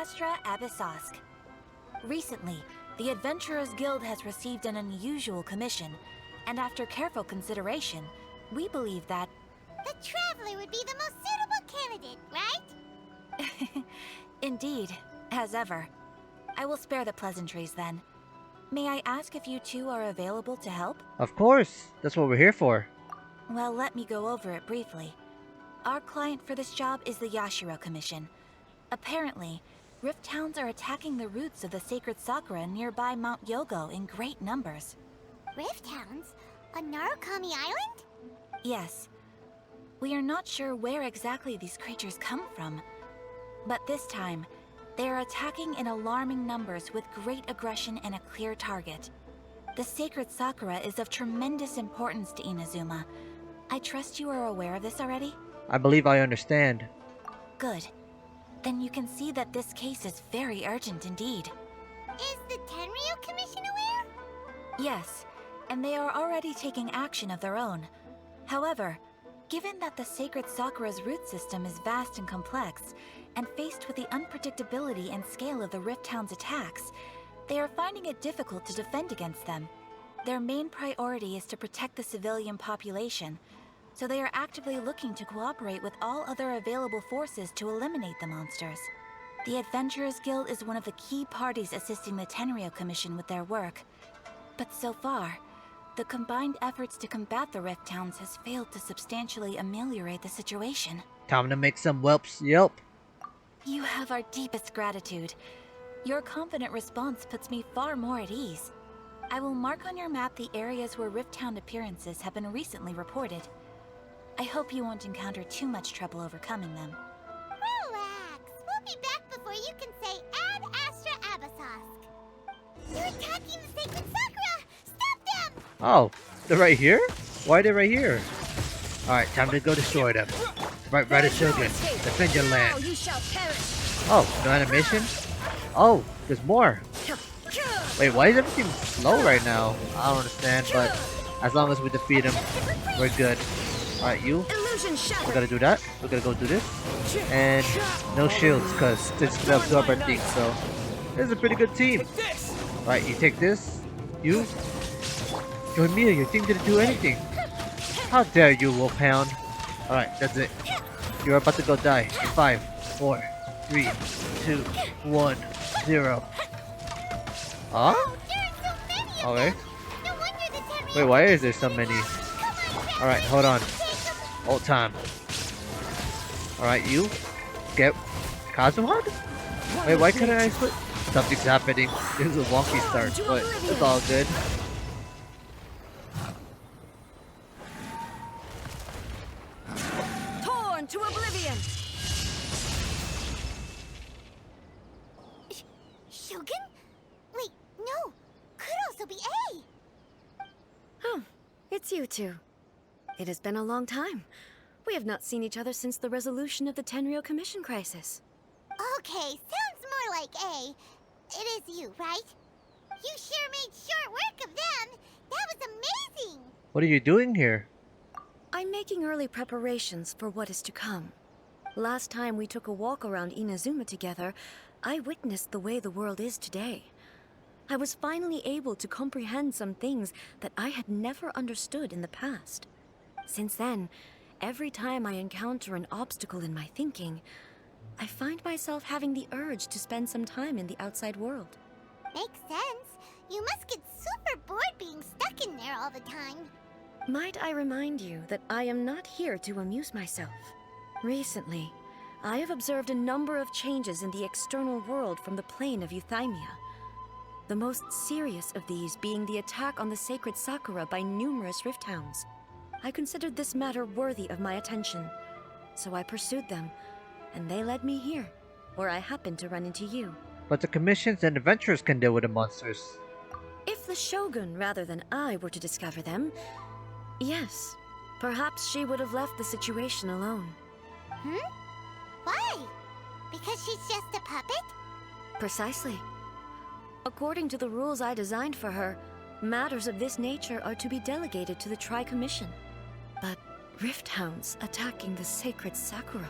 Astra Abyssosque. Recently, the Adventurers Guild has received an unusual commission, and after careful consideration, we believe that... The Traveler would be the most suitable candidate, right? Indeed, as ever. I will spare the pleasantries then. May I ask if you two are available to help? Of course, that's what we're here for. Well, let me go over it briefly. Our client for this job is the Yashiro Commission. Apparently, Rift Towns are attacking the roots of the sacred sakura nearby Mount Yogo in great numbers. Rift Hounds? On Narukami Island? Yes. We are not sure where exactly these creatures come from. But this time, they are attacking in alarming numbers with great aggression and a clear target. The sacred sakura is of tremendous importance to Inazuma. I trust you are aware of this already? I believe I understand. Good. Then you can see that this case is very urgent indeed. Is the Tenryu Commission aware? Yes, and they are already taking action of their own. However, given that the sacred sakura's root system is vast and complex, and faced with the unpredictability and scale of the Rift Town's attacks, they are finding it difficult to defend against them. Their main priority is to protect the civilian population, so they are actively looking to cooperate with all other available forces to eliminate the monsters. The Adventurers Guild is one of the key parties assisting the Tenryu Commission with their work. But so far, the combined efforts to combat the Rift Towns has failed to substantially ameliorate the situation. Time to make some whelps yelp. You have our deepest gratitude. Your confident response puts me far more at ease. I will mark on your map the areas where Rift Town appearances have been recently reported. I hope you won't encounter too much trouble overcoming them. Relax. We'll be back before you can say Ad Astra Abyssosque. They're attacking the sacred sakura! Stop them! Oh, they're right here? Why are they right here? Alright, time to go destroy them. Right, Raiden Shogun, defend your land. Oh, no animation? Oh, there's more. Wait, why is everything slow right now? I don't understand, but as long as we defeat him, we're good. Alright, you. We're gonna do that. We're gonna go do this. And no shields, because this is gonna absorb our thing, so this is a pretty good team. Alright, you take this. You. Join me, your team didn't do anything. How dare you, Wolfhound. Alright, that's it. You're about to go die. 5, 4, 3, 2, 1, 0. Huh? Okay. Wait, why is there so many? Alright, hold on. Hold time. Alright, you. Get Kazuhan? Wait, why couldn't I split? Something's happening. This is a wonky start, but it's all good. Torn to oblivion! Shogun? Wait, no. Could also be A. Oh, it's you two. It has been a long time. We have not seen each other since the resolution of the Tenryu Commission crisis. Okay, sounds more like A. It is you, right? You sure made short work of them. That was amazing. What are you doing here? I'm making early preparations for what is to come. Last time we took a walk around Inazuma together, I witnessed the way the world is today. I was finally able to comprehend some things that I had never understood in the past. Since then, every time I encounter an obstacle in my thinking, I find myself having the urge to spend some time in the outside world. Makes sense. You must get super bored being stuck in there all the time. Might I remind you that I am not here to amuse myself. Recently, I have observed a number of changes in the external world from the plane of Euthymia. The most serious of these being the attack on the sacred Sakura by numerous Rift Hounds. I considered this matter worthy of my attention, so I pursued them, and they led me here, where I happened to run into you. But the commissions and adventurers can deal with the monsters. If the Shogun rather than I were to discover them, yes, perhaps she would have left the situation alone. Why? Because she's just a puppet? Precisely. According to the rules I designed for her, matters of this nature are to be delegated to the Tri-Commission. But Rift Hounds attacking the sacred Sakura...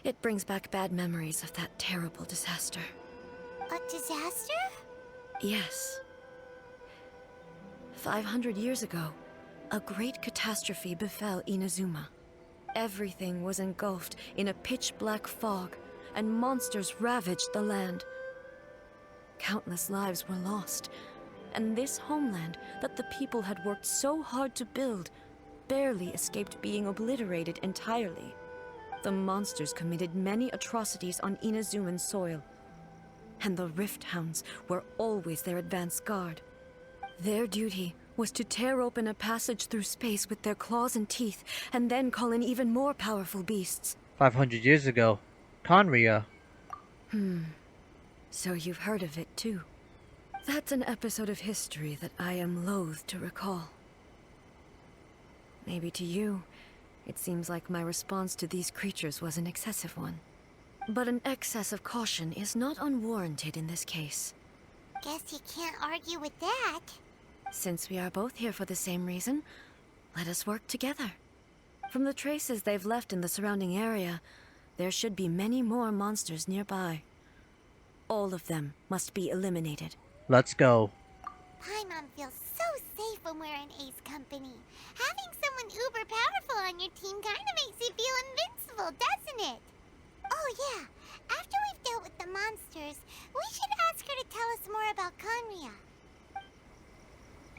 It brings back bad memories of that terrible disaster. A disaster? Yes. 500 years ago, a great catastrophe befell Inazuma. Everything was engulfed in a pitch-black fog, and monsters ravaged the land. Countless lives were lost, and this homeland that the people had worked so hard to build barely escaped being obliterated entirely. The monsters committed many atrocities on Inazuman soil, and the Rift Hounds were always their advance guard. Their duty was to tear open a passage through space with their claws and teeth, and then call in even more powerful beasts. 500 years ago. Conria. So you've heard of it too. That's an episode of history that I am loath to recall. Maybe to you, it seems like my response to these creatures was an excessive one. But an excess of caution is not unwarranted in this case. Guess you can't argue with that. Since we are both here for the same reason, let us work together. From the traces they've left in the surrounding area, there should be many more monsters nearby. All of them must be eliminated. Let's go. Paimon feels so safe when we're in Ace company. Having someone uber powerful on your team kinda makes you feel invincible, doesn't it? Oh yeah, after we've dealt with the monsters, we should ask her to tell us more about Conria.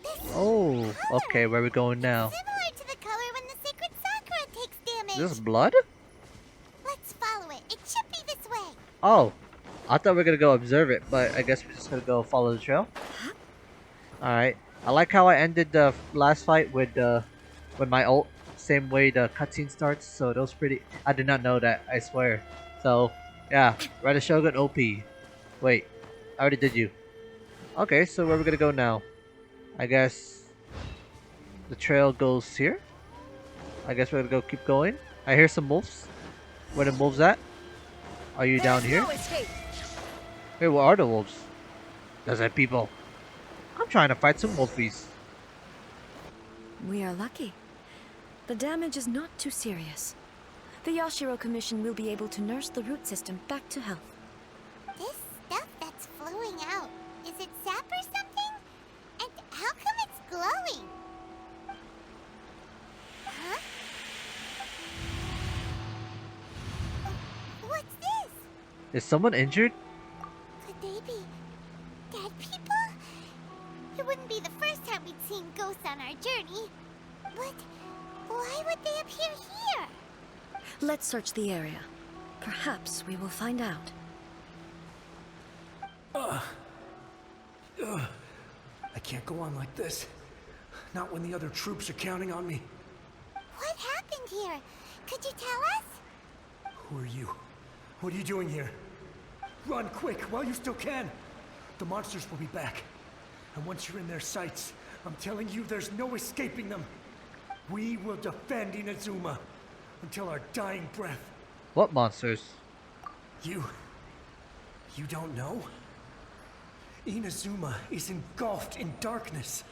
This Oh, color, okay, where are we going now? similar to the color when the sacred Sakura takes damage. Is this blood? Let's follow it. It should be this way. Oh, I thought we were gonna go observe it, but I guess we're just gonna go follow the trail. Alright, I like how I ended the last fight with my ult, same way the cutscene starts, so that was pretty... I did not know that, I swear. So, yeah, Raiden Shogun OP. Wait, I already did you. Okay, so where are we gonna go now? I guess the trail goes here? I guess we're gonna go keep going. I hear some wolves. Where the wolves at? Are you down here? Hey, what are the wolves? Those are people. I'm trying to fight some wolfies. We are lucky. The damage is not too serious. The Yashiro Commission will be able to nurse the root system back to health. This stuff that's flowing out, is it sap or something? And how come it's glowing? Huh? What's this? Is someone injured? Could they be dead people? It wouldn't be the first time we'd seen ghosts on our journey. But why would they appear here? Let's search the area. Perhaps we will find out. I can't go on like this. Not when the other troops are counting on me. What happened here? Could you tell us? Who are you? What are you doing here? Run quick while you still can. The monsters will be back. And once you're in their sights, I'm telling you there's no escaping them. We will defend Inazuma until our dying breath. What monsters? You don't know? Inazuma is engulfed in darkness.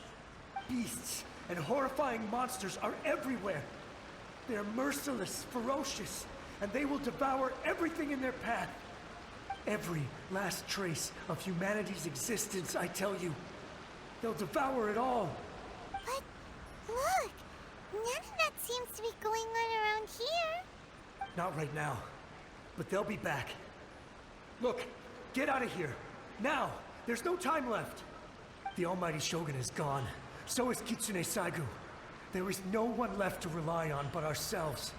Beasts and horrifying monsters are everywhere. They're merciless, ferocious, and they will devour everything in their path. Every last trace of humanity's existence, I tell you. They'll devour it all. But look, none of that seems to be going on around here. Not right now, but they'll be back. Look, get out of here. Now! There's no time left. The almighty Shogun is gone. So is Kitsune Saigu. There is no one left to rely on but ourselves.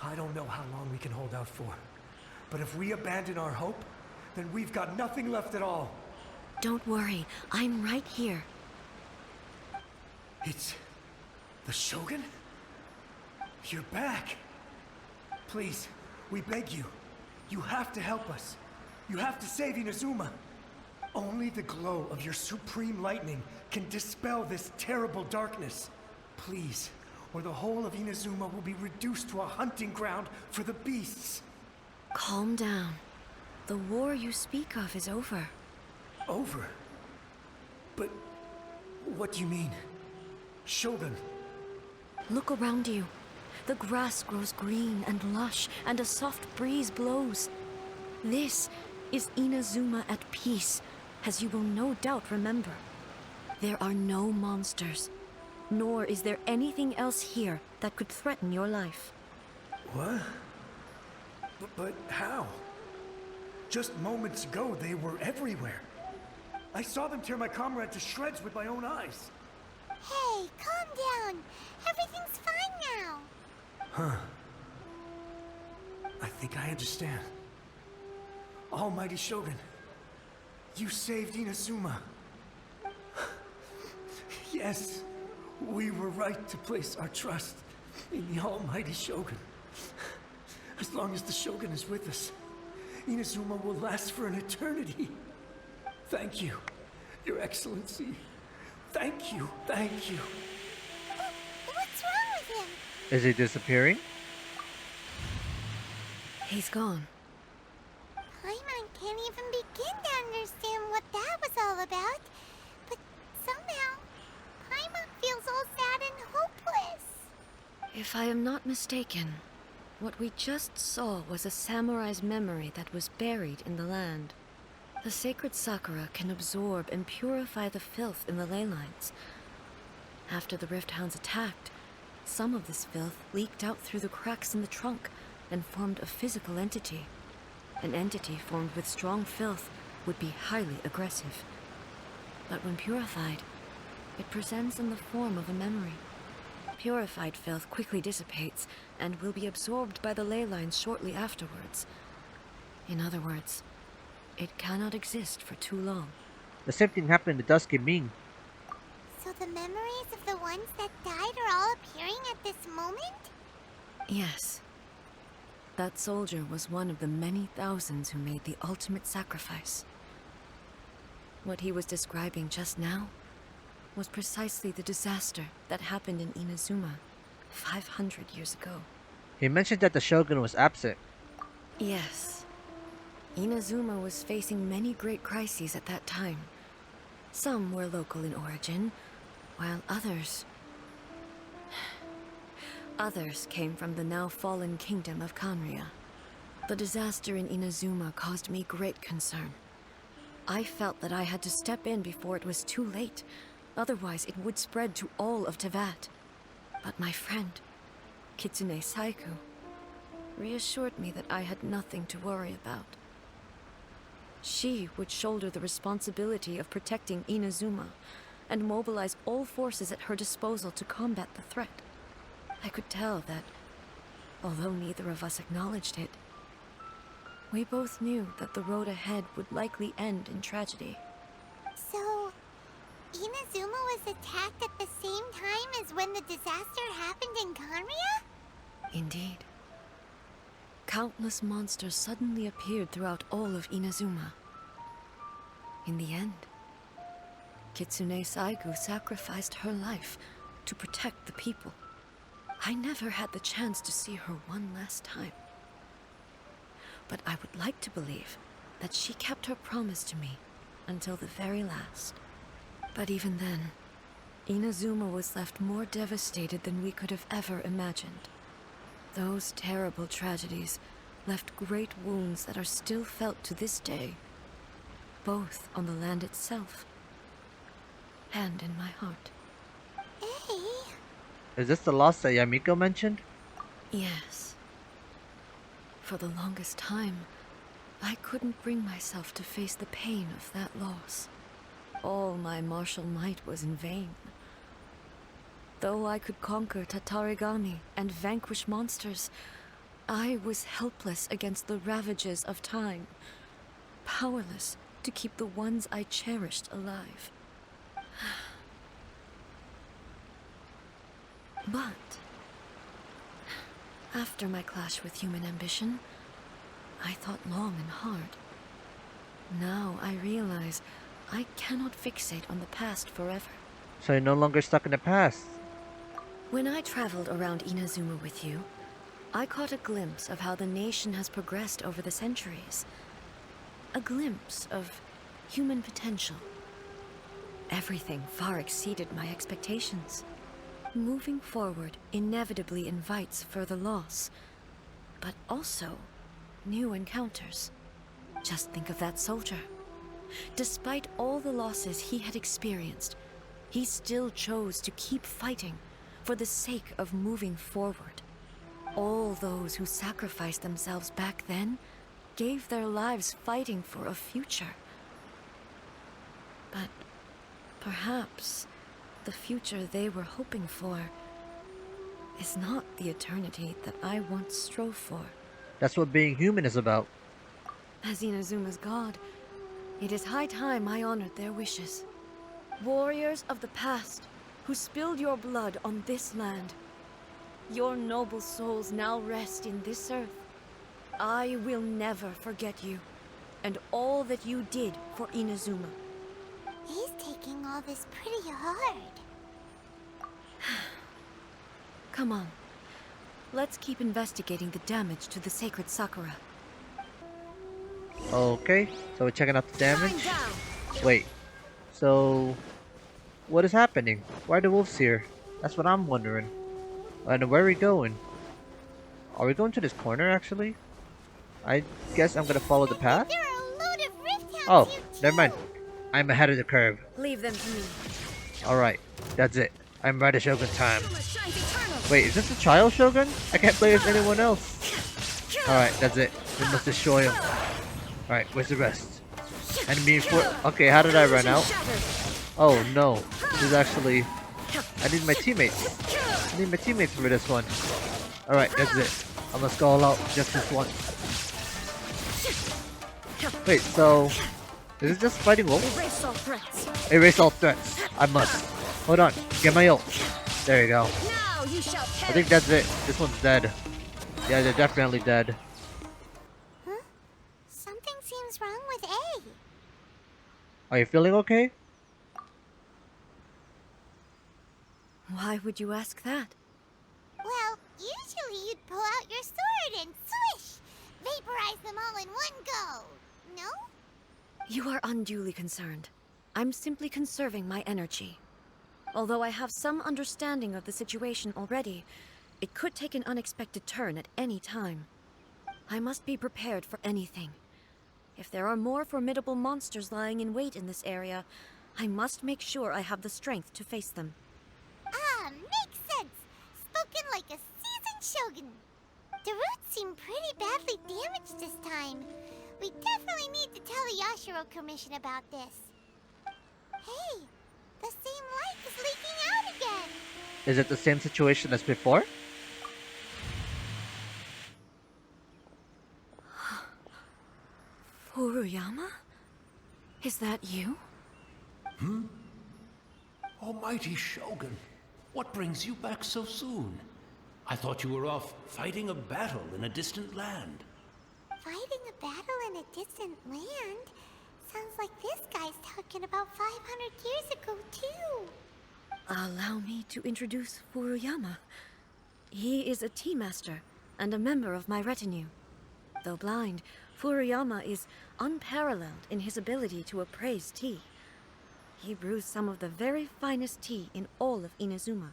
I don't know how long we can hold out for. But if we abandon our hope, then we've got nothing left at all. Don't worry, I'm right here. It's... the Shogun? You're back. Please, we beg you. You have to help us. You have to save Inazuma. Only the glow of your supreme lightning can dispel this terrible darkness. Please, or the whole of Inazuma will be reduced to a hunting ground for the beasts. Calm down. The war you speak of is over. Over? But what do you mean? Shogun? Look around you. The grass grows green and lush, and a soft breeze blows. This is Inazuma at peace, as you will no doubt remember. There are no monsters, nor is there anything else here that could threaten your life. What? But how? Just moments ago, they were everywhere. I saw them tear my comrade to shreds with my own eyes. Hey, calm down. Everything's fine now. Huh. I think I understand. Almighty Shogun, you saved Inazuma. Yes, we were right to place our trust in the Almighty Shogun. As long as the Shogun is with us, Inazuma will last for an eternity. Thank you, Your Excellency. Thank you, thank you. What's wrong with him? Is he disappearing? He's gone. Paimon can't even begin to understand what that was all about. But somehow, Paimon feels all sad and hopeless. If I am not mistaken, what we just saw was a samurai's memory that was buried in the land. The sacred sakura can absorb and purify the filth in the ley lines. After the Rift Hounds attacked, some of this filth leaked out through the cracks in the trunk and formed a physical entity. An entity formed with strong filth would be highly aggressive. But when purified, it presents in the form of a memory. Purified filth quickly dissipates and will be absorbed by the ley lines shortly afterwards. In other words, it cannot exist for too long. The same thing happened to Dusky Ming. So the memories of the ones that died are all appearing at this moment? Yes. That soldier was one of the many thousands who made the ultimate sacrifice. What he was describing just now was precisely the disaster that happened in Inazuma 500 years ago. He mentioned that the Shogun was absent. Yes. Inazuma was facing many great crises at that time. Some were local in origin, while others came from the now fallen kingdom of Kanria. The disaster in Inazuma caused me great concern. I felt that I had to step in before it was too late, otherwise it would spread to all of Teyvat. But my friend, Kitsune Saiku, reassured me that I had nothing to worry about. She would shoulder the responsibility of protecting Inazuma and mobilize all forces at her disposal to combat the threat. I could tell that, although neither of us acknowledged it, we both knew that the road ahead would likely end in tragedy. So, Inazuma was attacked at the same time as when the disaster happened in Kanria? Indeed. Countless monsters suddenly appeared throughout all of Inazuma. In the end, Kitsune Saigu sacrificed her life to protect the people. I never had the chance to see her one last time. But I would like to believe that she kept her promise to me until the very last. But even then, Inazuma was left more devastated than we could have ever imagined. Those terrible tragedies left great wounds that are still felt to this day, both on the land itself and in my heart. Hey, Is this the loss that Yamiko mentioned? Yes. For the longest time, I couldn't bring myself to face the pain of that loss. All my martial might was in vain. Though I could conquer Tatarigami and vanquish monsters, I was helpless against the ravages of time, powerless to keep the ones I cherished alive. But after my clash with human ambition, I thought long and hard. Now I realize I cannot fixate on the past forever. So you're no longer stuck in the past. When I traveled around Inazuma with you, I caught a glimpse of how the nation has progressed over the centuries. A glimpse of human potential. Everything far exceeded my expectations. Moving forward inevitably invites further loss, but also new encounters. Just think of that soldier. Despite all the losses he had experienced, he still chose to keep fighting for the sake of moving forward. All those who sacrificed themselves back then gave their lives fighting for a future. But perhaps the future they were hoping for is not the eternity that I once strove for. That's what being human is about. As Inazuma's god, it is high time I honored their wishes. Warriors of the past, who spilled your blood on this land. Your noble souls now rest in this earth. I will never forget you, and all that you did for Inazuma. He's taking all this pretty hard. Come on. Let's keep investigating the damage to the sacred Sakura. Okay, so we're checking out the damage. Wait, so what is happening? Why are the wolves here? That's what I'm wondering. And where are we going? Are we going to this corner actually? I guess I'm gonna follow the path. There are a load of rift hounds Oh, here never mind. too. I'm ahead of the curve. Leave them to me. Alright, that's it. I'm Raiden Shogun time. Shines eternal. Wait, is this a child Shogun? I can't play as anyone else. Alright, that's it. We must destroy him. Alright, where's the rest? Enemy for. Okay, how did I run out? Oh no. This is actually. I need my teammates. I need my teammates for this one. Alright, that's it. I must go all out just this once. Wait, so. Is it just fighting wolves? Erase all threats. Erase all threats. I must. Hold on. Get my ult. There you go. Now you shall perish. I think that's it. This one's dead. Yeah, they're definitely dead. Huh? Something seems wrong with A. Are you feeling okay? Why would you ask that? Well, usually you'd pull out your sword and swish! Vaporize them all in one go! No? You are unduly concerned. I'm simply conserving my energy. Although I have some understanding of the situation already, it could take an unexpected turn at any time. I must be prepared for anything. If there are more formidable monsters lying in wait in this area, I must make sure I have the strength to face them. Ah, makes sense! Spoken like a seasoned shogun. The roots seem pretty badly damaged this time. We definitely need to tell the Yashiro Commission about this. Hey, the same light is leaking out again! Is it the same situation as before? Furuyama? Is that you? Almighty Shogun, what brings you back so soon? I thought you were off fighting a battle in a distant land. Fighting a battle in a distant land? Sounds like this guy's talking about 500 years ago, too. Allow me to introduce Furuyama. He is a tea master and a member of my retinue. Though blind, Furuyama is unparalleled in his ability to appraise tea. He brews some of the very finest tea in all of Inazuma.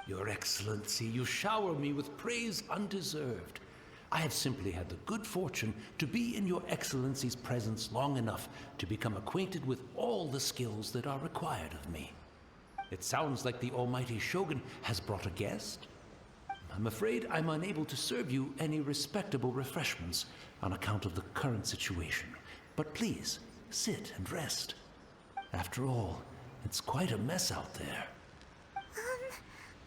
Your Excellency, you shower me with praise undeserved. I have simply had the good fortune to be in your Excellency's presence long enough to become acquainted with all the skills that are required of me. It sounds like the Almighty Shogun has brought a guest. I'm afraid I'm unable to serve you any respectable refreshments on account of the current situation. But please, sit and rest. After all, it's quite a mess out there.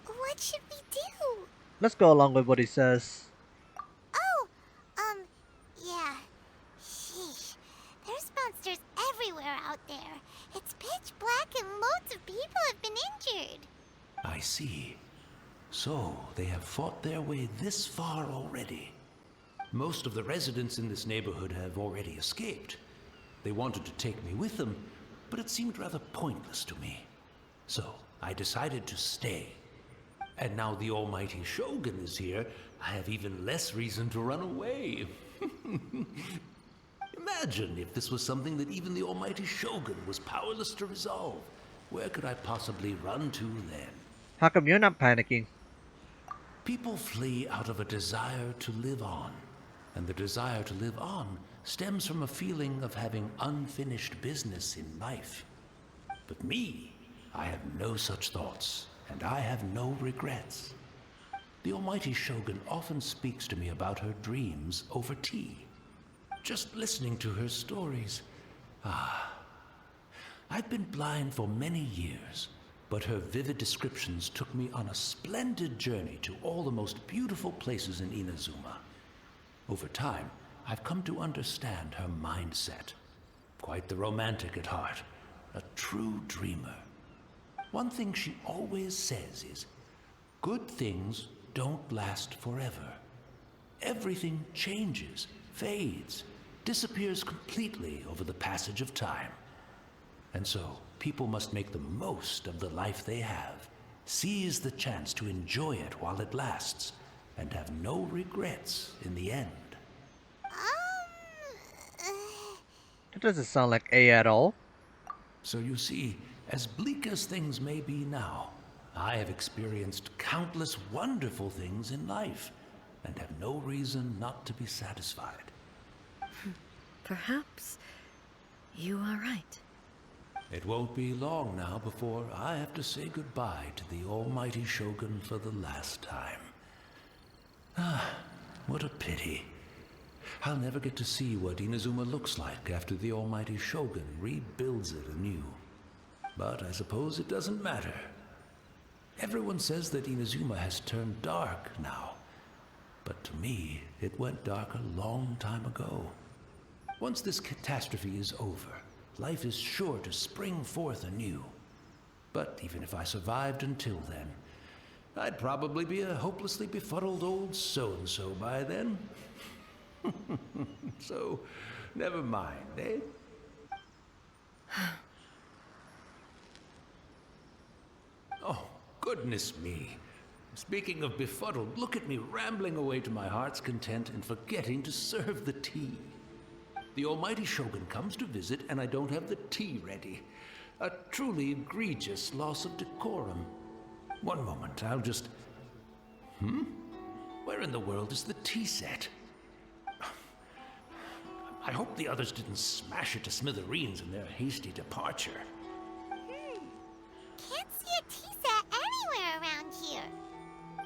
What should we do? Let's go along with what he says. Oh, yeah. Sheesh. There's monsters everywhere out there. It's pitch black and loads of people have been injured. I see. So, they have fought their way this far already. Most of the residents in this neighborhood have already escaped. They wanted to take me with them, but it seemed rather pointless to me. So, I decided to stay. And now the Almighty Shogun is here, I have even less reason to run away. Imagine if this was something that even the Almighty Shogun was powerless to resolve. Where could I possibly run to then? How come you're not panicking? People flee out of a desire to live on, and the desire to live on stems from a feeling of having unfinished business in life. But me, I have no such thoughts, and I have no regrets. The Almighty Shogun often speaks to me about her dreams over tea. Just listening to her stories. I've been blind for many years, but her vivid descriptions took me on a splendid journey to all the most beautiful places in Inazuma. Over time, I've come to understand her mindset. Quite the romantic at heart, a true dreamer. One thing she always says is, good things don't last forever. Everything changes, fades, disappears completely over the passage of time. And so, people must make the most of the life they have, seize the chance to enjoy it while it lasts, and have no regrets in the end. That doesn't sound like A at all. So you see, as bleak as things may be now, I have experienced countless wonderful things in life, and have no reason not to be satisfied. Perhaps you are right. It won't be long now before I have to say goodbye to the Almighty Shogun for the last time. What a pity. I'll never get to see what Inazuma looks like after the Almighty Shogun rebuilds it anew. But I suppose it doesn't matter. Everyone says that Inazuma has turned dark now. But to me, it went dark a long time ago. Once this catastrophe is over, life is sure to spring forth anew. But even if I survived until then, I'd probably be a hopelessly befuddled old so-and-so by then. So, never mind, eh? Oh, goodness me. Speaking of befuddled, look at me rambling away to my heart's content and forgetting to serve the tea. The Almighty Shogun comes to visit and I don't have the tea ready. A truly egregious loss of decorum. One moment, I'll just... Where in the world is the tea set? I hope the others didn't smash it to smithereens in their hasty departure. Can't see a tea set anywhere around here.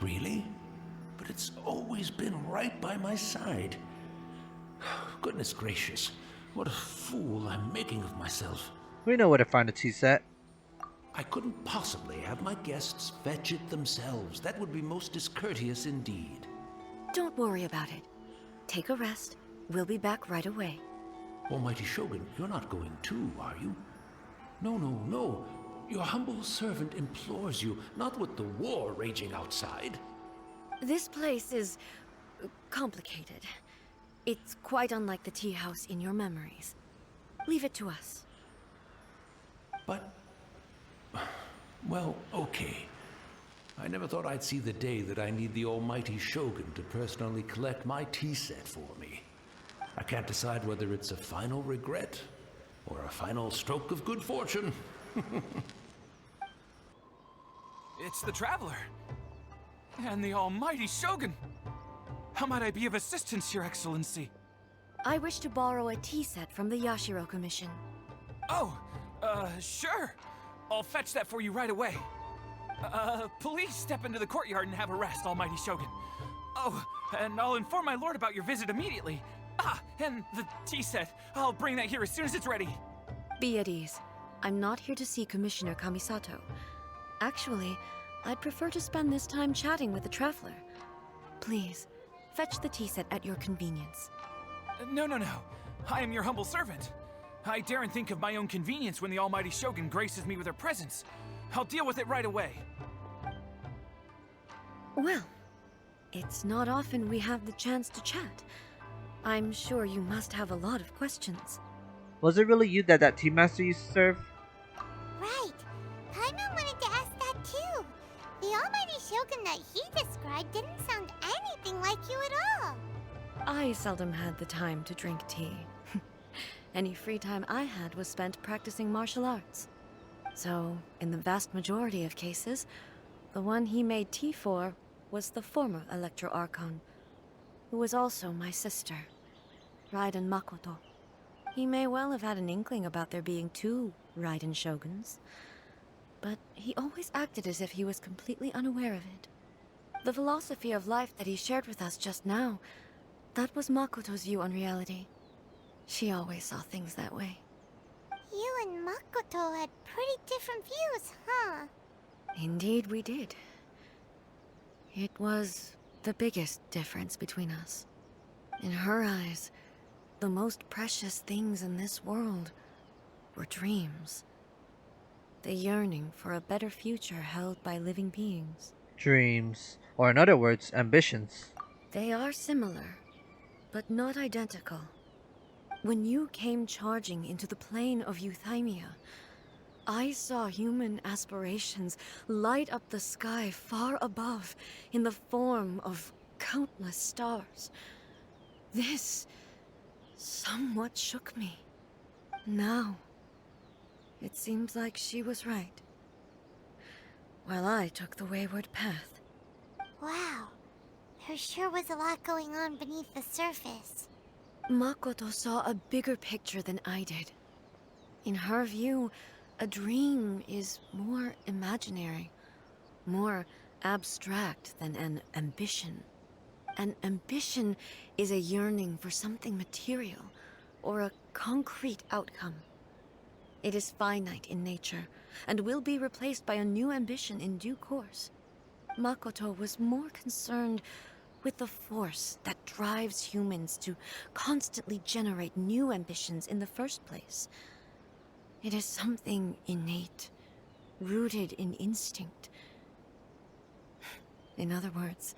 Really? But it's always been right by my side. Goodness gracious, what a fool I'm making of myself. We know where to find a tea set. I couldn't possibly have my guests fetch it themselves. That would be most discourteous indeed. Don't worry about it. Take a rest. We'll be back right away. Almighty Shogun, you're not going too, are you? No, no, no. Your humble servant implores you, not with the war raging outside. This place is complicated. It's quite unlike the tea house in your memories. Leave it to us. But... well, okay. I never thought I'd see the day that I need the Almighty Shogun to personally collect my tea set for me. I can't decide whether it's a final regret or a final stroke of good fortune. It's the Traveler. And the Almighty Shogun. How might I be of assistance, Your Excellency? I wish to borrow a tea set from the Yashiro Commission. Oh, sure. I'll fetch that for you right away. Please step into the courtyard and have a rest, Almighty Shogun. Oh, and I'll inform my lord about your visit immediately. And the tea set. I'll bring that here as soon as it's ready. Be at ease. I'm not here to see Commissioner Kamisato. Actually, I'd prefer to spend this time chatting with the Traveler. Please, fetch the tea set at your convenience. No. I am your humble servant. I daren't think of my own convenience when the Almighty Shogun graces me with her presence. I'll deal with it right away. Well, it's not often we have the chance to chat. I'm sure you must have a lot of questions. Was it really you that tea master used to serve? Right. Paimon wanted to ask that too. The Almighty Shogun that he described didn't sound anything like you at all. I seldom had the time to drink tea. Any free time I had was spent practicing martial arts. So, in the vast majority of cases, The one he made tea for was the former Electro Archon, who was also my sister, Raiden Makoto. He may well have had an inkling about there being two Raiden Shoguns, but he always acted as if he was completely unaware of it. The philosophy of life that he shared with us just now, that was Makoto's view on reality. She always saw things that way. You and Makoto had pretty different views, huh? Indeed we did. It was the biggest difference between us. In her eyes, the most precious things in this world were dreams. The yearning for a better future held by living beings. Dreams, or in other words, ambitions. They are similar, but not identical. When you came charging into the plane of Euthymia, I saw human aspirations light up the sky far above in the form of countless stars. This somewhat shook me. Now, it seems like she was right, while I took the wayward path. Wow, there sure was a lot going on beneath the surface. Makoto saw a bigger picture than I did. In her view, a dream is more imaginary, more abstract than an ambition. An ambition is a yearning for something material, or a concrete outcome. It is finite in nature, and will be replaced by a new ambition in due course. Makoto was more concerned with the force that drives humans to constantly generate new ambitions in the first place. It is something innate, rooted in instinct. In other words,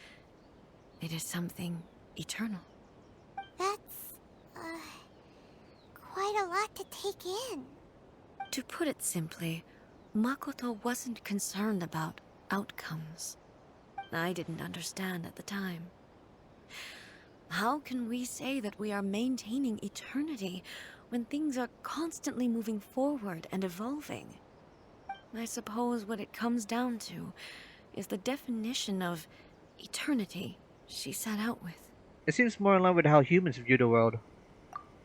it is something eternal. That's, quite a lot to take in. To put it simply, Makoto wasn't concerned about outcomes. I didn't understand at the time. How can we say that we are maintaining eternity when things are constantly moving forward and evolving? I suppose what it comes down to is the definition of eternity she set out with. It seems more in line with how humans view the world.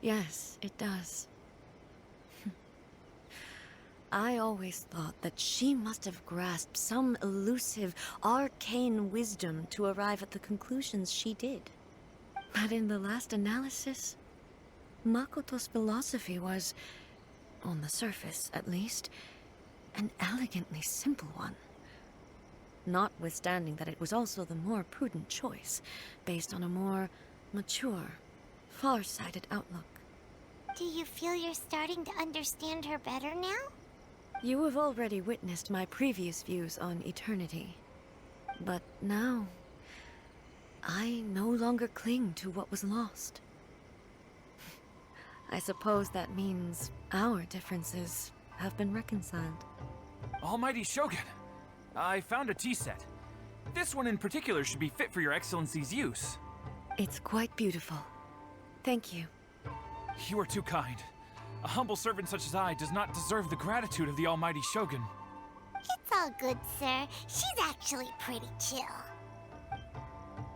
Yes, it does. I always thought that she must have grasped some elusive, arcane wisdom to arrive at the conclusions she did. But in the last analysis, Makoto's philosophy was, on the surface at least, an elegantly simple one. Notwithstanding that it was also the more prudent choice, based on a more mature, far-sighted outlook. Do you feel you're starting to understand her better now? You have already witnessed my previous views on eternity. But now, I no longer cling to what was lost. I suppose that means our differences have been reconciled. Almighty Shogun, I found a tea set. This one in particular should be fit for your Excellency's use. It's quite beautiful. Thank you. You are too kind. A humble servant such as I does not deserve the gratitude of the Almighty Shogun. It's all good, sir. She's actually pretty chill.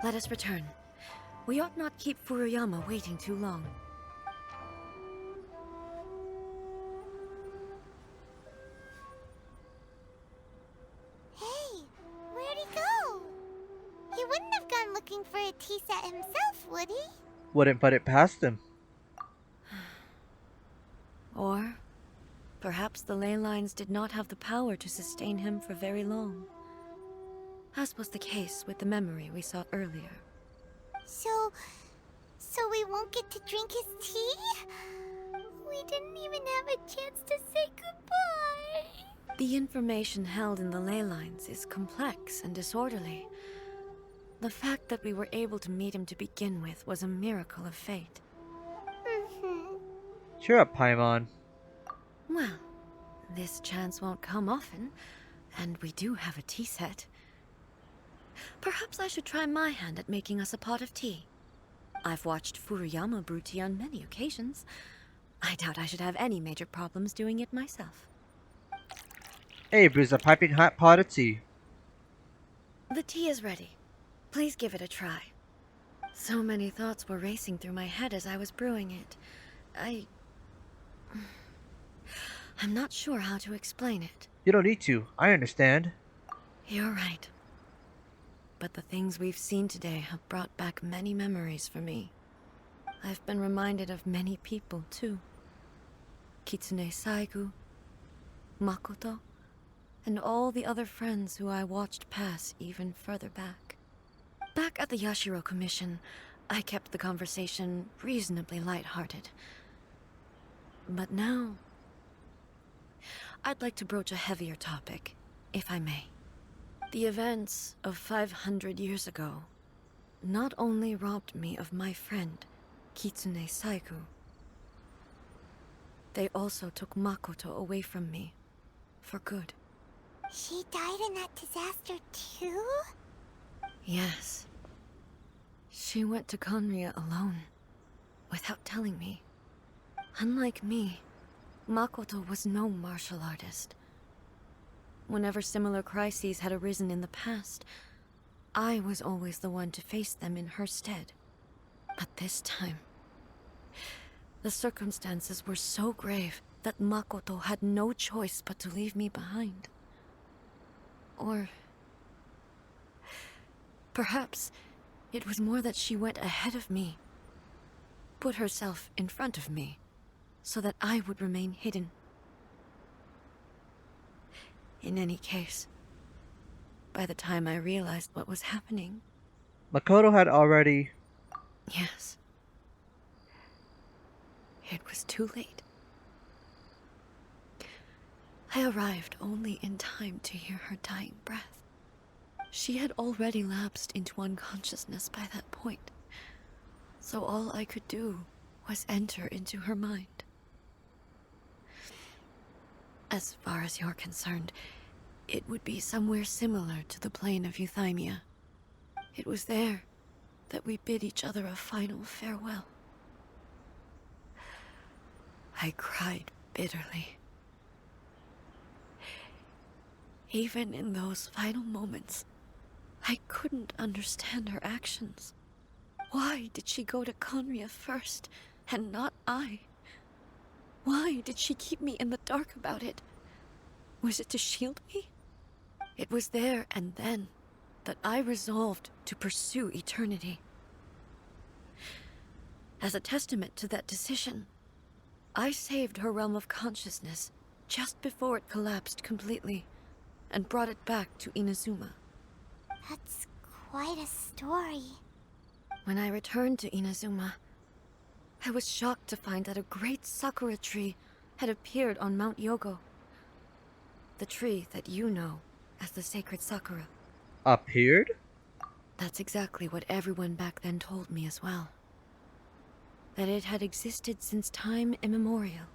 Let us return. We ought not keep Furuyama waiting too long. Hey, where'd he go? He wouldn't have gone looking for a tea set himself, would he? Wouldn't put it past him. Or perhaps the ley lines did not have the power to sustain him for very long, as was the case with the memory we saw earlier. So we won't get to drink his tea? We didn't even have a chance to say goodbye. The information held in the ley lines is complex and disorderly. The fact that we were able to meet him to begin with was a miracle of fate. Cheer up, Paimon. Well, this chance won't come often, and we do have a tea set. Perhaps I should try my hand at making us a pot of tea. I've watched Furuyama brew tea on many occasions. I doubt I should have any major problems doing it myself. Hey, brews a piping hot pot of tea. The tea is ready. Please give it a try. So many thoughts were racing through my head as I was brewing it. I'm not sure how to explain it. You don't need to. I understand. You're right. But the things we've seen today have brought back many memories for me. I've been reminded of many people, too. Kitsune Saigu, Makoto, and all the other friends who I watched pass even further back. Back at the Yashiro Commission, I kept the conversation reasonably lighthearted. But now, I'd like to broach a heavier topic, if I may. The events of 500 years ago not only robbed me of my friend, Kitsune Saigu, they also took Makoto away from me, for good. She died in that disaster too? Yes. She went to Conria alone, without telling me. Unlike me, Makoto was no martial artist. Whenever similar crises had arisen in the past, I was always the one to face them in her stead. But this time, the circumstances were so grave that Makoto had no choice but to leave me behind. Or perhaps it was more that she went ahead of me, put herself in front of me, so that I would remain hidden. In any case, by the time I realized what was happening... Makoto had already... Yes. It was too late. I arrived only in time to hear her dying breath. She had already lapsed into unconsciousness by that point, so all I could do was enter into her mind. As far as you're concerned, it would be somewhere similar to the plane of Euthymia. It was there that we bid each other a final farewell. I cried bitterly. Even in those final moments, I couldn't understand her actions. Why did she go to Conria first, and not I? Why did she keep me in the dark about it? Was it to shield me? It was there and then that I resolved to pursue eternity. As a testament to that decision, I saved her realm of consciousness just before it collapsed completely, and brought it back to Inazuma. That's quite a story. When I returned to Inazuma, I was shocked to find that a great sakura tree had appeared on Mount Yogo. The tree that you know as the sacred sakura. Appeared? That's exactly what everyone back then told me as well. That it had existed since time immemorial.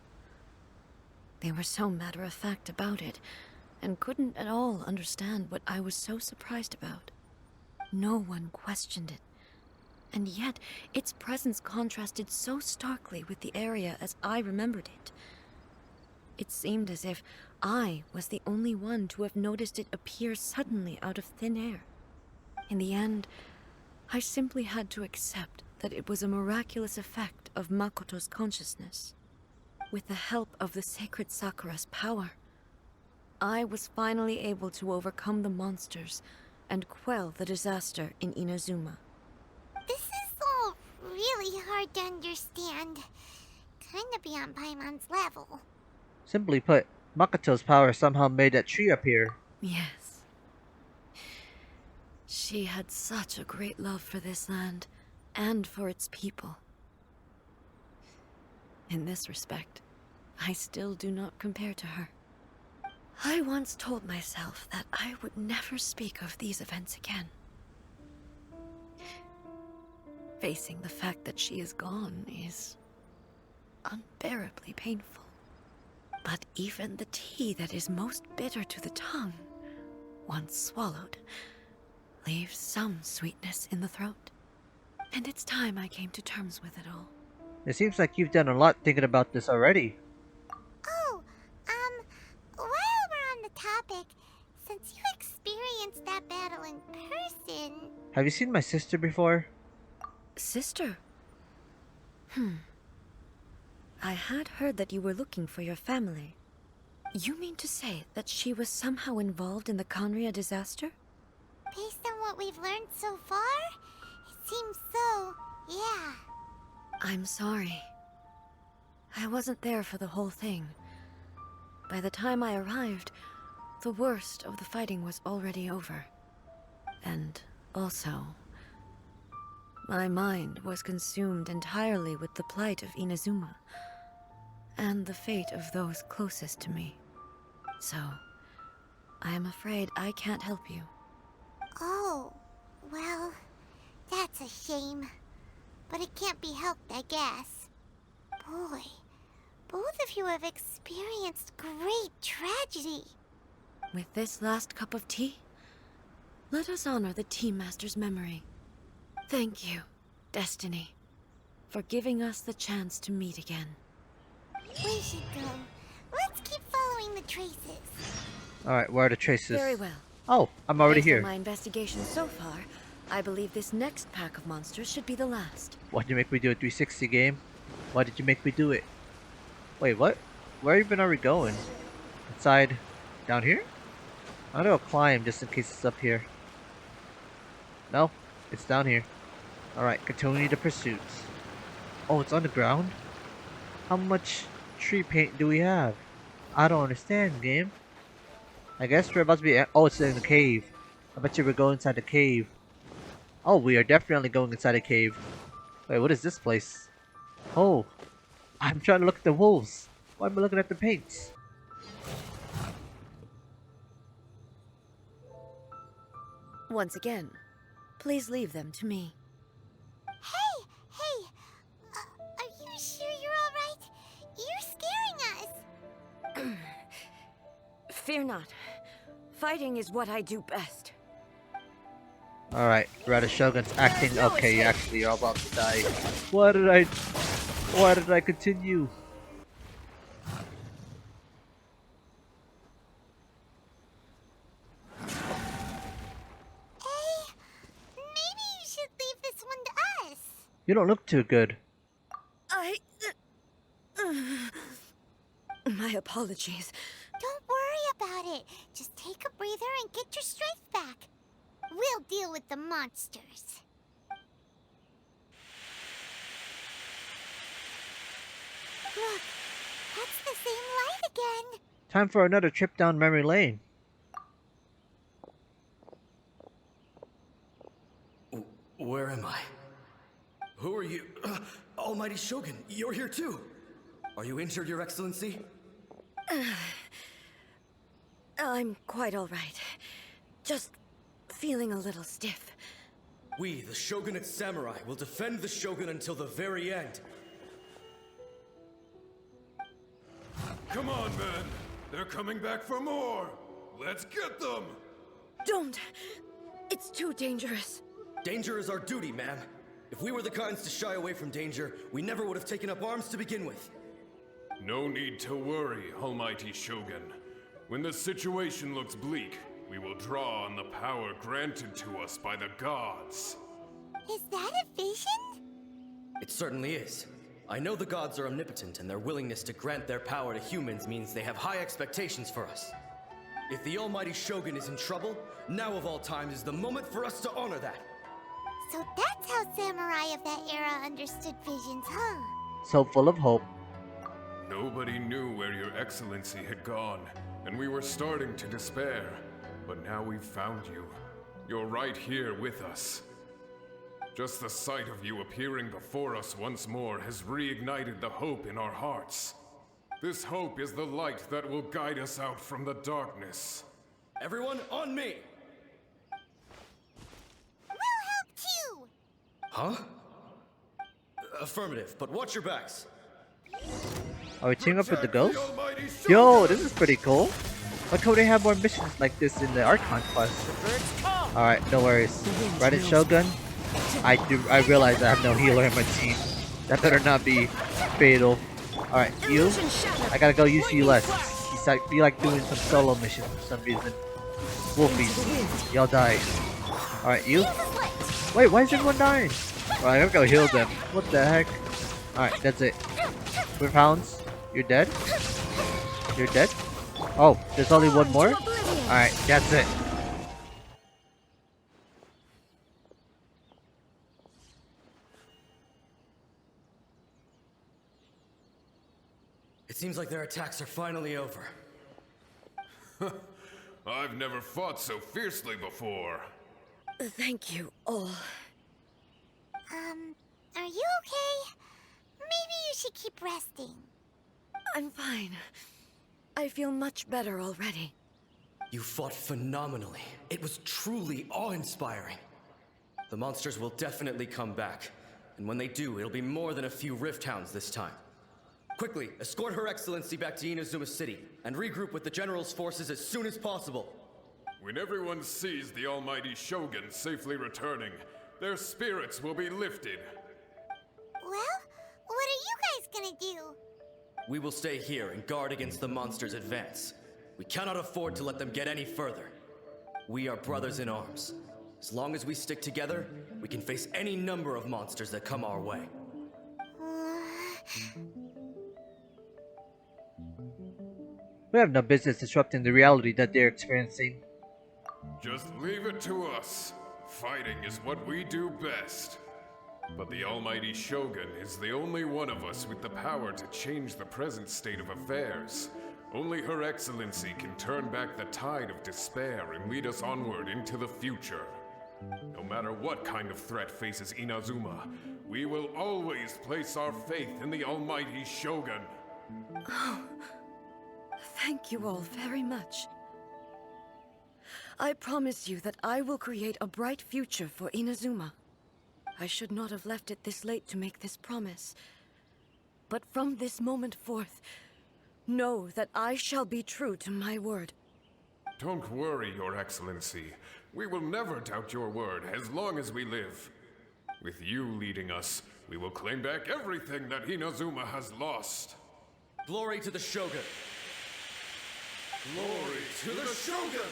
They were so matter-of-fact about it, and couldn't at all understand what I was so surprised about. No one questioned it, and yet its presence contrasted so starkly with the area as I remembered it. It seemed as if I was the only one to have noticed it appear suddenly out of thin air. In the end, I simply had to accept that it was a miraculous effect of Makoto's consciousness. With the help of the sacred Sakura's power, I was finally able to overcome the monsters and quell the disaster in Inazuma. This is all really hard to understand. Kinda beyond Paimon's level. Simply put, Makoto's power somehow made that tree appear. Yes. She had such a great love for this land, and for its people. In this respect, I still do not compare to her. I once told myself that I would never speak of these events again. Facing the fact that she is gone is unbearably painful. But even the tea that is most bitter to the tongue, once swallowed, leaves some sweetness in the throat. And it's time I came to terms with it all. It seems like you've done a lot thinking about this already. Oh, while we're on the topic, Since you experienced that battle in person... Have you seen my sister before? Sister? I had heard that you were looking for your family. You mean to say that she was somehow involved in the Conria disaster? Based on what we've learned so far, it seems so, yeah. I'm sorry. I wasn't there for the whole thing. By the time I arrived, the worst of the fighting was already over. And also, my mind was consumed entirely with the plight of Inazuma and the fate of those closest to me. So, I am afraid I can't help you. Oh, well, that's a shame. But it can't be helped, I guess. Boy, both of you have experienced great tragedy. With this last cup of tea, let us honor the Tea Master's memory. Thank you, Destiny, for giving us the chance to meet again. We should go. Let's keep following the traces. Alright, where are the traces? Very well. Oh, I'm already Based here. on my investigation so far, I believe this next pack of monsters should be the last. Why'd you make me do a 360 game? Why did you make me do it? Wait, what? Where even are we going? Inside? Down here? I'm gonna go climb just in case it's up here. No, it's down here. Alright, continue the pursuits. Oh, it's on the ground? How much tree paint do we have? I don't understand, game. I guess we're about to be... Oh, it's in the cave. I bet you we're going inside the cave. Oh, we are definitely going inside a cave. Wait, what is this place? Oh, I'm trying to look at the wolves. Why am I looking at the paints? Once again, please leave them to me. Hey! Are you sure you're alright? You're scaring us! Fear not. Fighting is what I do best. Alright, Raiden Shogun's acting okay. Actually, you're all about to die. Why did I continue? Maybe you should leave this one to us. You don't look too good. My apologies. Don't worry about it. Just take a breather and get your strength back. We'll deal with the monsters. Look, that's the same light again. Time for another trip down memory lane. Where am I? Who are you? Almighty Shogun, you're here too. Are you injured, Your Excellency? I'm quite all right. Just feeling a little stiff. We, the Shogunate Samurai, will defend the Shogun until the very end. Come on, men. They're coming back for more. Let's get them. Don't! It's too dangerous. Danger is our duty, ma'am. If we were the kinds to shy away from danger, we never would have taken up arms to begin with. No need to worry, Almighty Shogun. When the situation looks bleak, we will draw on the power granted to us by the gods. Is that a vision? It certainly is. I know the gods are omnipotent, and their willingness to grant their power to humans means they have high expectations for us. If the Almighty Shogun is in trouble, now of all times is the moment for us to honor that. So that's how samurai of that era understood visions, huh? So full of hope. Nobody knew where Your Excellency had gone, and we were starting to despair. But now we've found you. You're right here with us. Just the sight of you appearing before us once more has reignited the hope in our hearts. This hope is the light that will guide us out from the darkness. Everyone, on me! We'll help too! Huh? Affirmative, but watch your backs. Are we teaming up with the Protect ghost? Almighty Shogun! Yo, this is pretty cool. Why can't they have more missions like this in the Archon quest? Alright, no worries. Raiden Shogun, I realize I have no healer in my team. That better not be fatal. Alright, you, I gotta go use you less. You like doing some solo missions for some reason. Wolfies, y'all die. Alright, you? Wait, why is everyone dying? Alright, I'm gonna heal them. What the heck? Alright, that's it. Swift Hounds, you're dead? You're dead? Oh, there's only one more? Alright, that's it. It seems like their attacks are finally over. I've never fought so fiercely before. Thank you all. Are you okay? Maybe you should keep resting. I'm fine. I feel much better already. You fought phenomenally. It was truly awe-inspiring. The monsters will definitely come back. And when they do, it'll be more than a few Rift Hounds this time. Quickly, escort Her Excellency back to Inazuma City, and regroup with the General's forces as soon as possible. When everyone sees the almighty Shogun safely returning, their spirits will be lifted. Well, what are you guys gonna do? We will stay here and guard against the monsters' advance. We cannot afford to let them get any further. We are brothers in arms. As long as we stick together, we can face any number of monsters that come our way. We have no business disrupting the reality that they're experiencing. Just leave it to us. Fighting is what we do best. But the almighty Shogun is the only one of us with the power to change the present state of affairs. Only Her Excellency can turn back the tide of despair and lead us onward into the future. No matter what kind of threat faces Inazuma, we will always place our faith in the almighty Shogun. Oh, thank you all very much. I promise you that I will create a bright future for Inazuma. I should not have left it this late to make this promise. But from this moment forth, know that I shall be true to my word. Don't worry, Your Excellency. We will never doubt your word as long as we live. With you leading us, we will claim back everything that Inazuma has lost. Glory to the Shogun! Glory to the Shogun!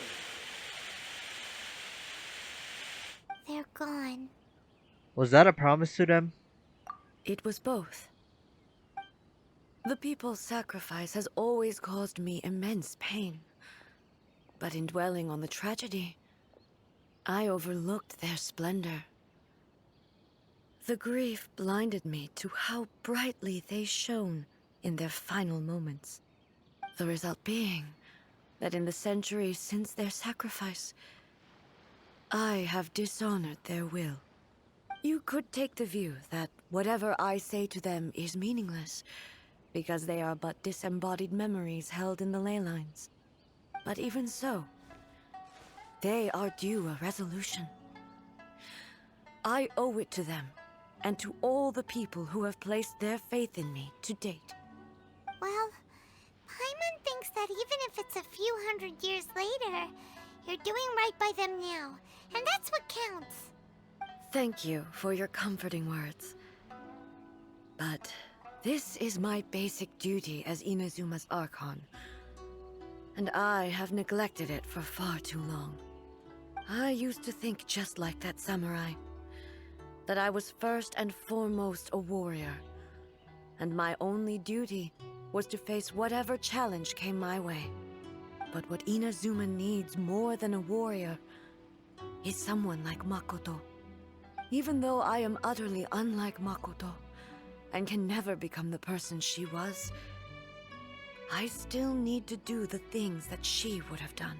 They're gone. Was that a promise to them? It was both. The people's sacrifice has always caused me immense pain. But in dwelling on the tragedy, I overlooked their splendor. The grief blinded me to how brightly they shone in their final moments. The result being that in the centuries since their sacrifice, I have dishonored their will. You could take the view that whatever I say to them is meaningless, because they are but disembodied memories held in the ley lines. But even so, they are due a resolution. I owe it to them, and to all the people who have placed their faith in me to date. Well, Paimon thinks that even if it's a few hundred years later, you're doing right by them now, and that's what counts. Thank you for your comforting words. But this is my basic duty as Inazuma's Archon, and I have neglected it for far too long. I used to think just like that samurai, that I was first and foremost a warrior, and my only duty was to face whatever challenge came my way. But what Inazuma needs more than a warrior is someone like Makoto. Even though I am utterly unlike Makoto, and can never become the person she was, I still need to do the things that she would have done.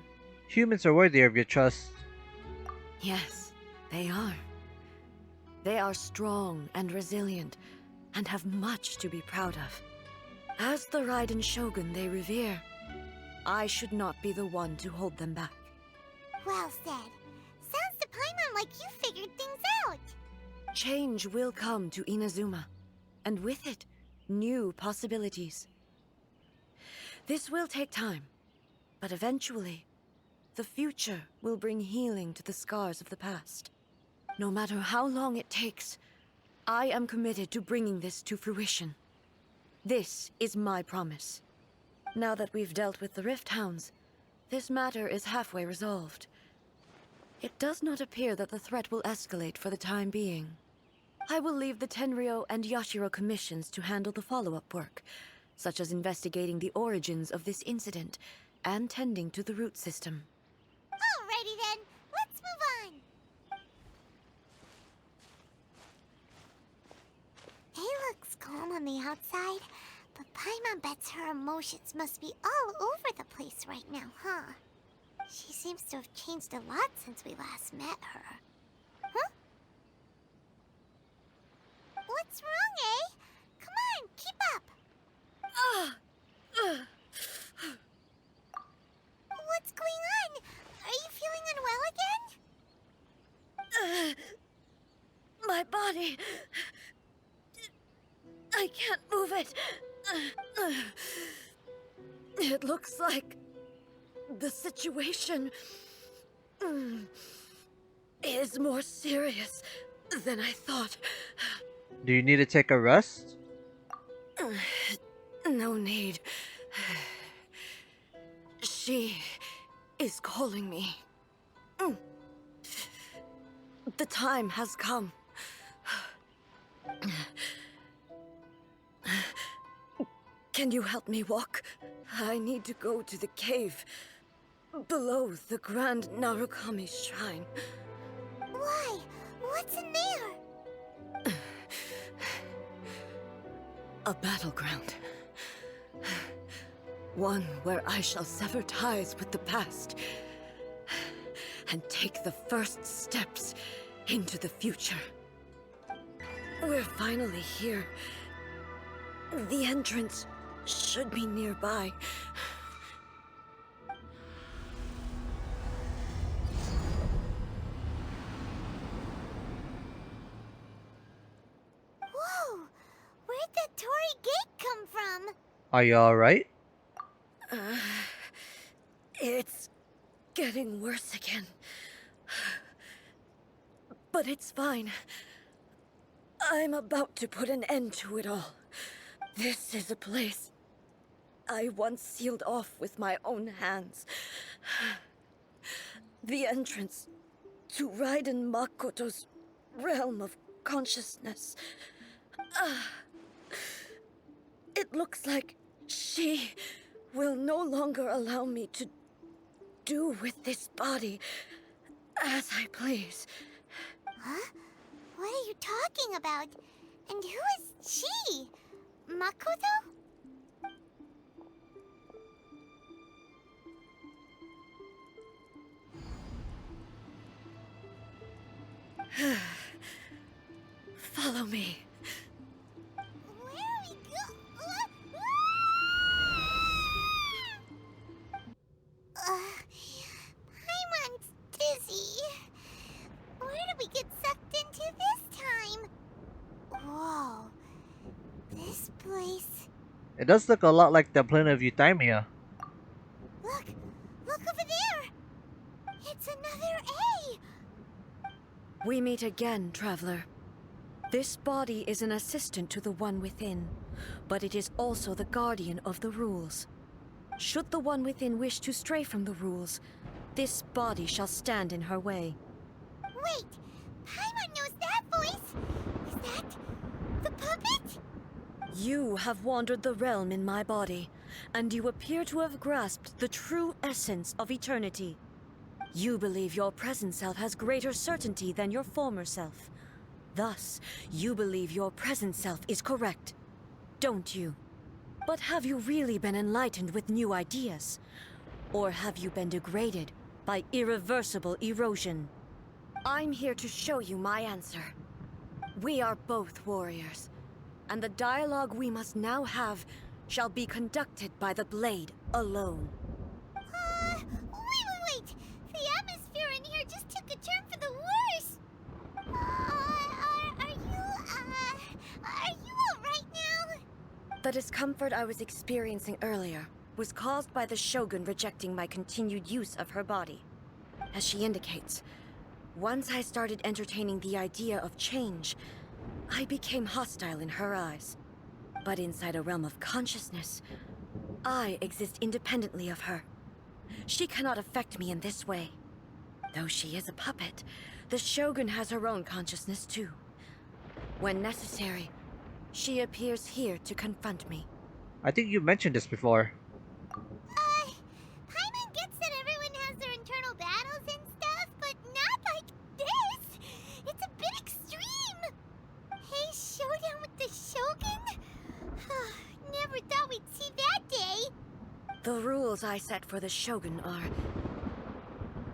Humans are worthy of your trust. Yes, they are. They are strong and resilient, and have much to be proud of. As the Raiden Shogun they revere, I should not be the one to hold them back. Well said. Sounds to Paimon like you figured things out. Change will come to Inazuma, and with it, new possibilities. This will take time, but eventually, the future will bring healing to the scars of the past. No matter how long it takes, I am committed to bringing this to fruition. This is my promise. Now that we've dealt with the Rift Hounds, This matter is halfway resolved. It does not appear that the threat will escalate for the time being. I will leave the Tenryo and Yashiro commissions to handle the follow-up work, such as investigating the origins of this incident and tending to the root system. Alrighty then, let's move on. He looks calm on the outside, but Paimon bets her emotions must be all over the place right now, huh? She seems to have changed a lot since we last met her. Huh? What's wrong, eh? Come on, keep up. What's going on? Are you feeling unwell again? My body... I can't move it. It looks like the situation is more serious than I thought. Do you need to take a rest? No need. She is calling me. The time has come. Can you help me walk? I need to go to the cave below the Grand Narukami Shrine. Why? What's in there? A battleground. One where I shall sever ties with the past and take the first steps into the future. We're finally here. The entrance should be nearby. Whoa! Where'd that Torii gate come from? Are you alright? It's getting worse again. But it's fine. I'm about to put an end to it all. This is a place I once sealed off with my own hands. The entrance to Raiden Makoto's realm of consciousness. It looks like she will no longer allow me to do with this body as I please. Huh? What are you talking about? And who is she? Makoto? Follow me. Where are we Paimon's dizzy. Where did we get sucked into this time? Whoa. This place... It does look a lot like the planet of Euthymia. Look! Look over there! It's another A! We meet again, traveler. This body is an assistant to the one within, but it is also the guardian of the rules. Should the one within wish to stray from the rules, this body shall stand in her way. Wait! Paimon knows that voice! Is that... the puppet? You have wandered the realm in my body, and you appear to have grasped the true essence of eternity. You believe your present self has greater certainty than your former self. Thus, you believe your present self is correct, don't you? But have you really been enlightened with new ideas? Or have you been degraded by irreversible erosion? I'm here to show you my answer. We are both warriors, and the dialogue we must now have shall be conducted by the blade alone. Wait! The atmosphere in here just took a turn for the worse! Are you alright now? The discomfort I was experiencing earlier was caused by the Shogun rejecting my continued use of her body. As she indicates, once I started entertaining the idea of change, I became hostile in her eyes. But inside a realm of consciousness, I exist independently of her. She cannot affect me in this way. Though she is a puppet, the Shogun has her own consciousness too. When necessary, she appears here to confront me. I think you mentioned this before. Paimon gets that everyone has their internal battles and stuff, but not like this! It's a bit extreme! Hey, showdown with the Shogun? Never thought we'd see that day! The rules I set for the Shogun are...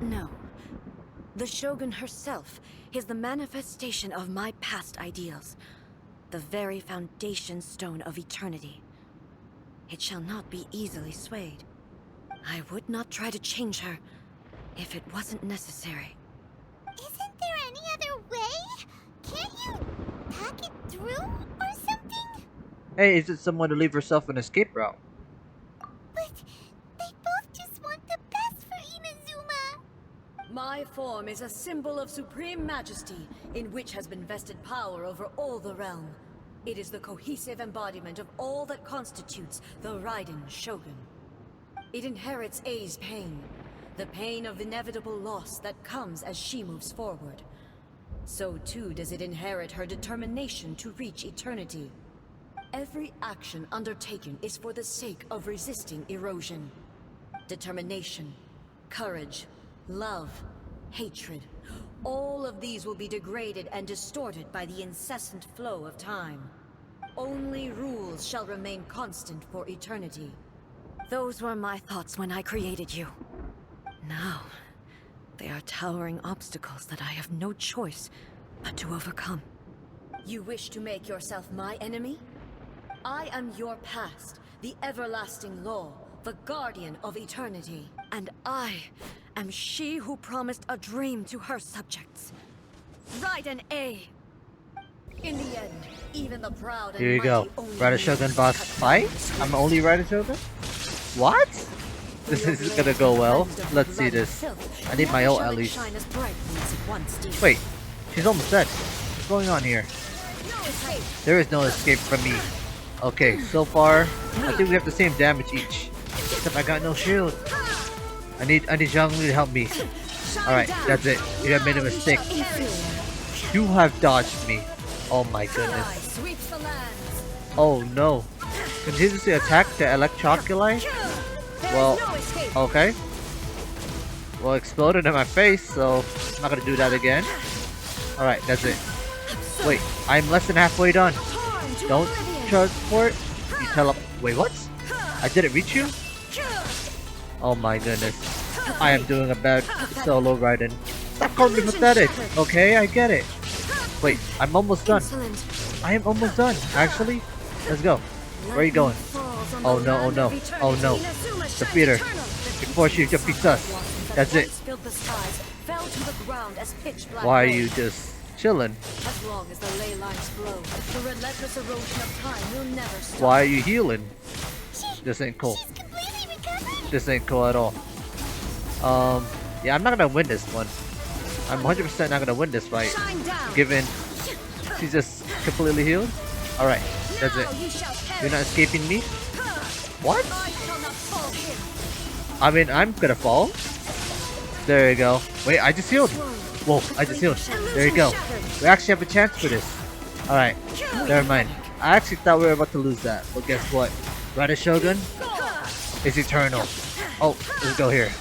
No. The Shogun herself is the manifestation of my past ideals. The very foundation stone of eternity. It shall not be easily swayed. I would not try to change her if it wasn't necessary. Isn't there any other way? Can't you talk it through or something? Hey, is it someone to leave herself an escape route? But they both just want the best for Inazuma. My form is a symbol of supreme majesty, in which has been vested power over all the realm. It is the cohesive embodiment of all that constitutes the Raiden Shogun. It inherits A's pain, the pain of inevitable loss that comes as she moves forward. So too does it inherit her determination to reach eternity. Every action undertaken is for the sake of resisting erosion. Determination, courage, love, hatred. All of these will be degraded and distorted by the incessant flow of time. Only rules shall remain constant for eternity. Those were my thoughts when I created you. Now, they are towering obstacles that I have no choice but to overcome. You wish to make yourself my enemy? I am your past, the everlasting law, the guardian of eternity. And I am she who promised a dream to her subjects. Raiden A. In the end, even the proud and Here you go. mighty only Raiden Shogun use boss cut fight? through I'm only Raiden Shogun? What? This is gonna go well. Let's see this. I need my ult at least. Wait, she's almost dead. What's going on here? There is no escape from me. Okay, so far, I think we have the same damage each. Except I got no shield. I need Zhongli to help me. Alright, that's it. You have made a mistake. You have dodged me. Oh my goodness. Oh no. Continuously attack the electroculi? Well, okay. Well, exploded in my face, so I'm not gonna do that again. Alright, that's it. Wait, I'm less than halfway done. Don't transport. You wait, what? I didn't reach you? Oh my goodness. I am doing a bad solo Raiden. Stop calling me pathetic. Okay, I get it. Wait, I'm almost done. I am almost done, actually. Let's go. Where are you going? Oh no, oh no, oh no. Defeat her before she defeats us. That's it. Why are you just chilling? As long as the ley lines flow, the relentless erosion of time will never stop. Why are you healing? This ain't cool. She's completely recovered. This ain't cool at all. Yeah, I'm not gonna win this one. I'm 100% not gonna win this fight, given she's just completely healed. Alright, that's it. You're not escaping me? What? I mean, I'm gonna fall. There you go. Wait, I just healed. Whoa, I just healed. There you go. We actually have a chance for this. Alright, never mind. I actually thought we were about to lose that, but guess what? Raiden Shogun is eternal. Oh, let's go here.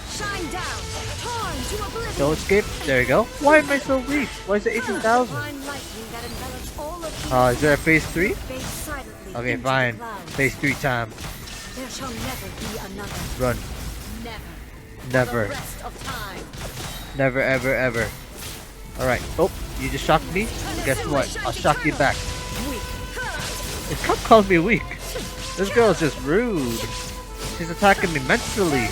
No escape. There you go. Why am I so weak? Why is it 18,000? Is there a phase 3? Okay, fine. Phase 3 time. There shall never be another. Run. Never. Never, ever, ever. Alright. Oh, you just shocked me? Guess what? I'll shock you back. Stop calling me weak. This girl is just rude. She's attacking me mentally.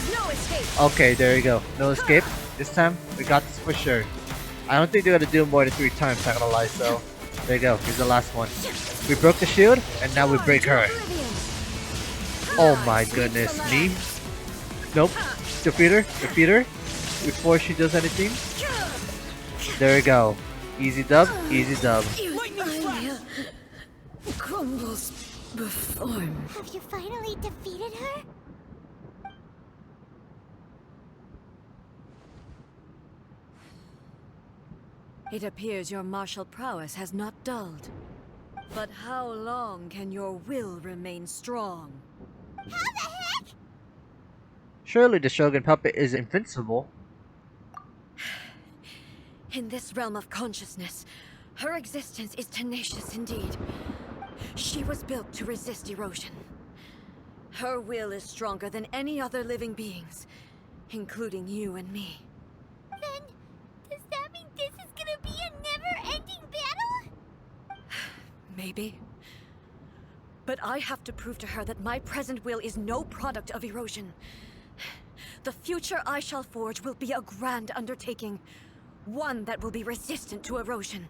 Okay, there you go. No escape. This time, we got this for sure. I don't think they're gonna do more than 3 times, not gonna lie, so... There you go, here's the last one. We broke the shield, and now we break her. Oh my goodness, me? Nope. Defeat her, before she does anything. There we go. Easy dub, easy dub. Crumbles before me. Have you finally defeated her? It appears your martial prowess has not dulled. But how long can your will remain strong? How the heck? Surely the Shogun puppet is invincible. In this realm of consciousness, her existence is tenacious indeed. She was built to resist erosion. Her will is stronger than any other living beings, including you and me. Then, does that mean this is gonna be a never-ending battle? Maybe. But I have to prove to her that my present will is no product of erosion. The future I shall forge will be a grand undertaking, one that will be resistant to erosion.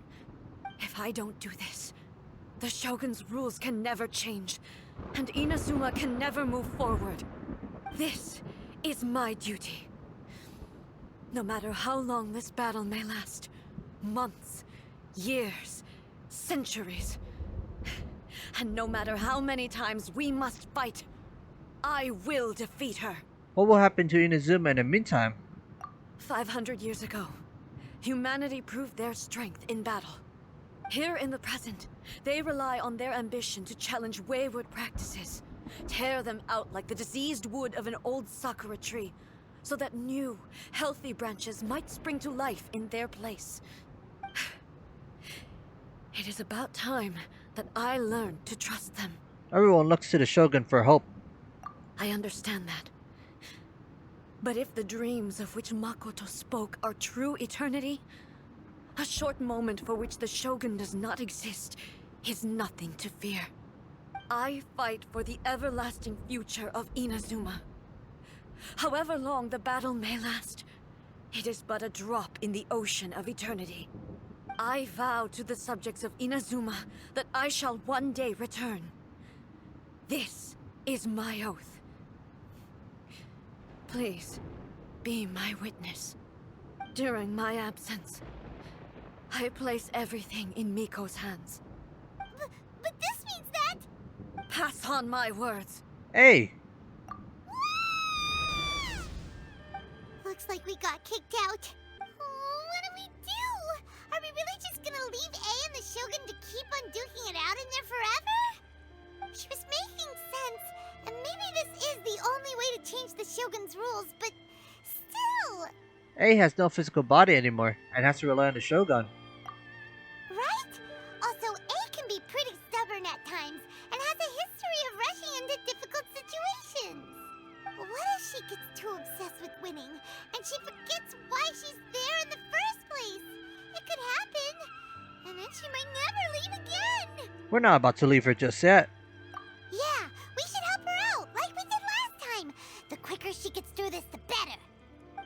If I don't do this, the Shogun's rules can never change, and Inazuma can never move forward. This is my duty. No matter how long this battle may last, months, years, centuries, and no matter how many times we must fight, I will defeat her. What will happen to Inazuma in the meantime? 500 years ago, humanity proved their strength in battle. Here in the present, they rely on their ambition to challenge wayward practices, tear them out like the diseased wood of an old sakura tree, so that new, healthy branches might spring to life in their place. It is about time that I learned to trust them. Everyone looks to the Shogun for hope. I understand that. But if the dreams of which Makoto spoke are true eternity, a short moment for which the Shogun does not exist is nothing to fear. I fight for the everlasting future of Inazuma. However long the battle may last, it is but a drop in the ocean of eternity. I vow to the subjects of Inazuma that I shall one day return. This is my oath. Please, be my witness. During my absence, I place everything in Miko's hands. But this means that... Pass on my words. Hey! Looks like we got kicked out. Oh, what do we do? Are we really just gonna leave A and the Shogun to keep on duking it out in there forever? She was making sense, and maybe this is the only way to change the Shogun's rules, but still... A has no physical body anymore and has to rely on the Shogun. Right? Also, A can be pretty stubborn at times and has a history of rushing into difficult situations. What if she gets too obsessed with winning and she forgets why she's there in the first place? It could happen, and then she might never leave again. We're not about to leave her just yet. Yeah, we should help her out, like we did last time. The quicker she gets through this, the better.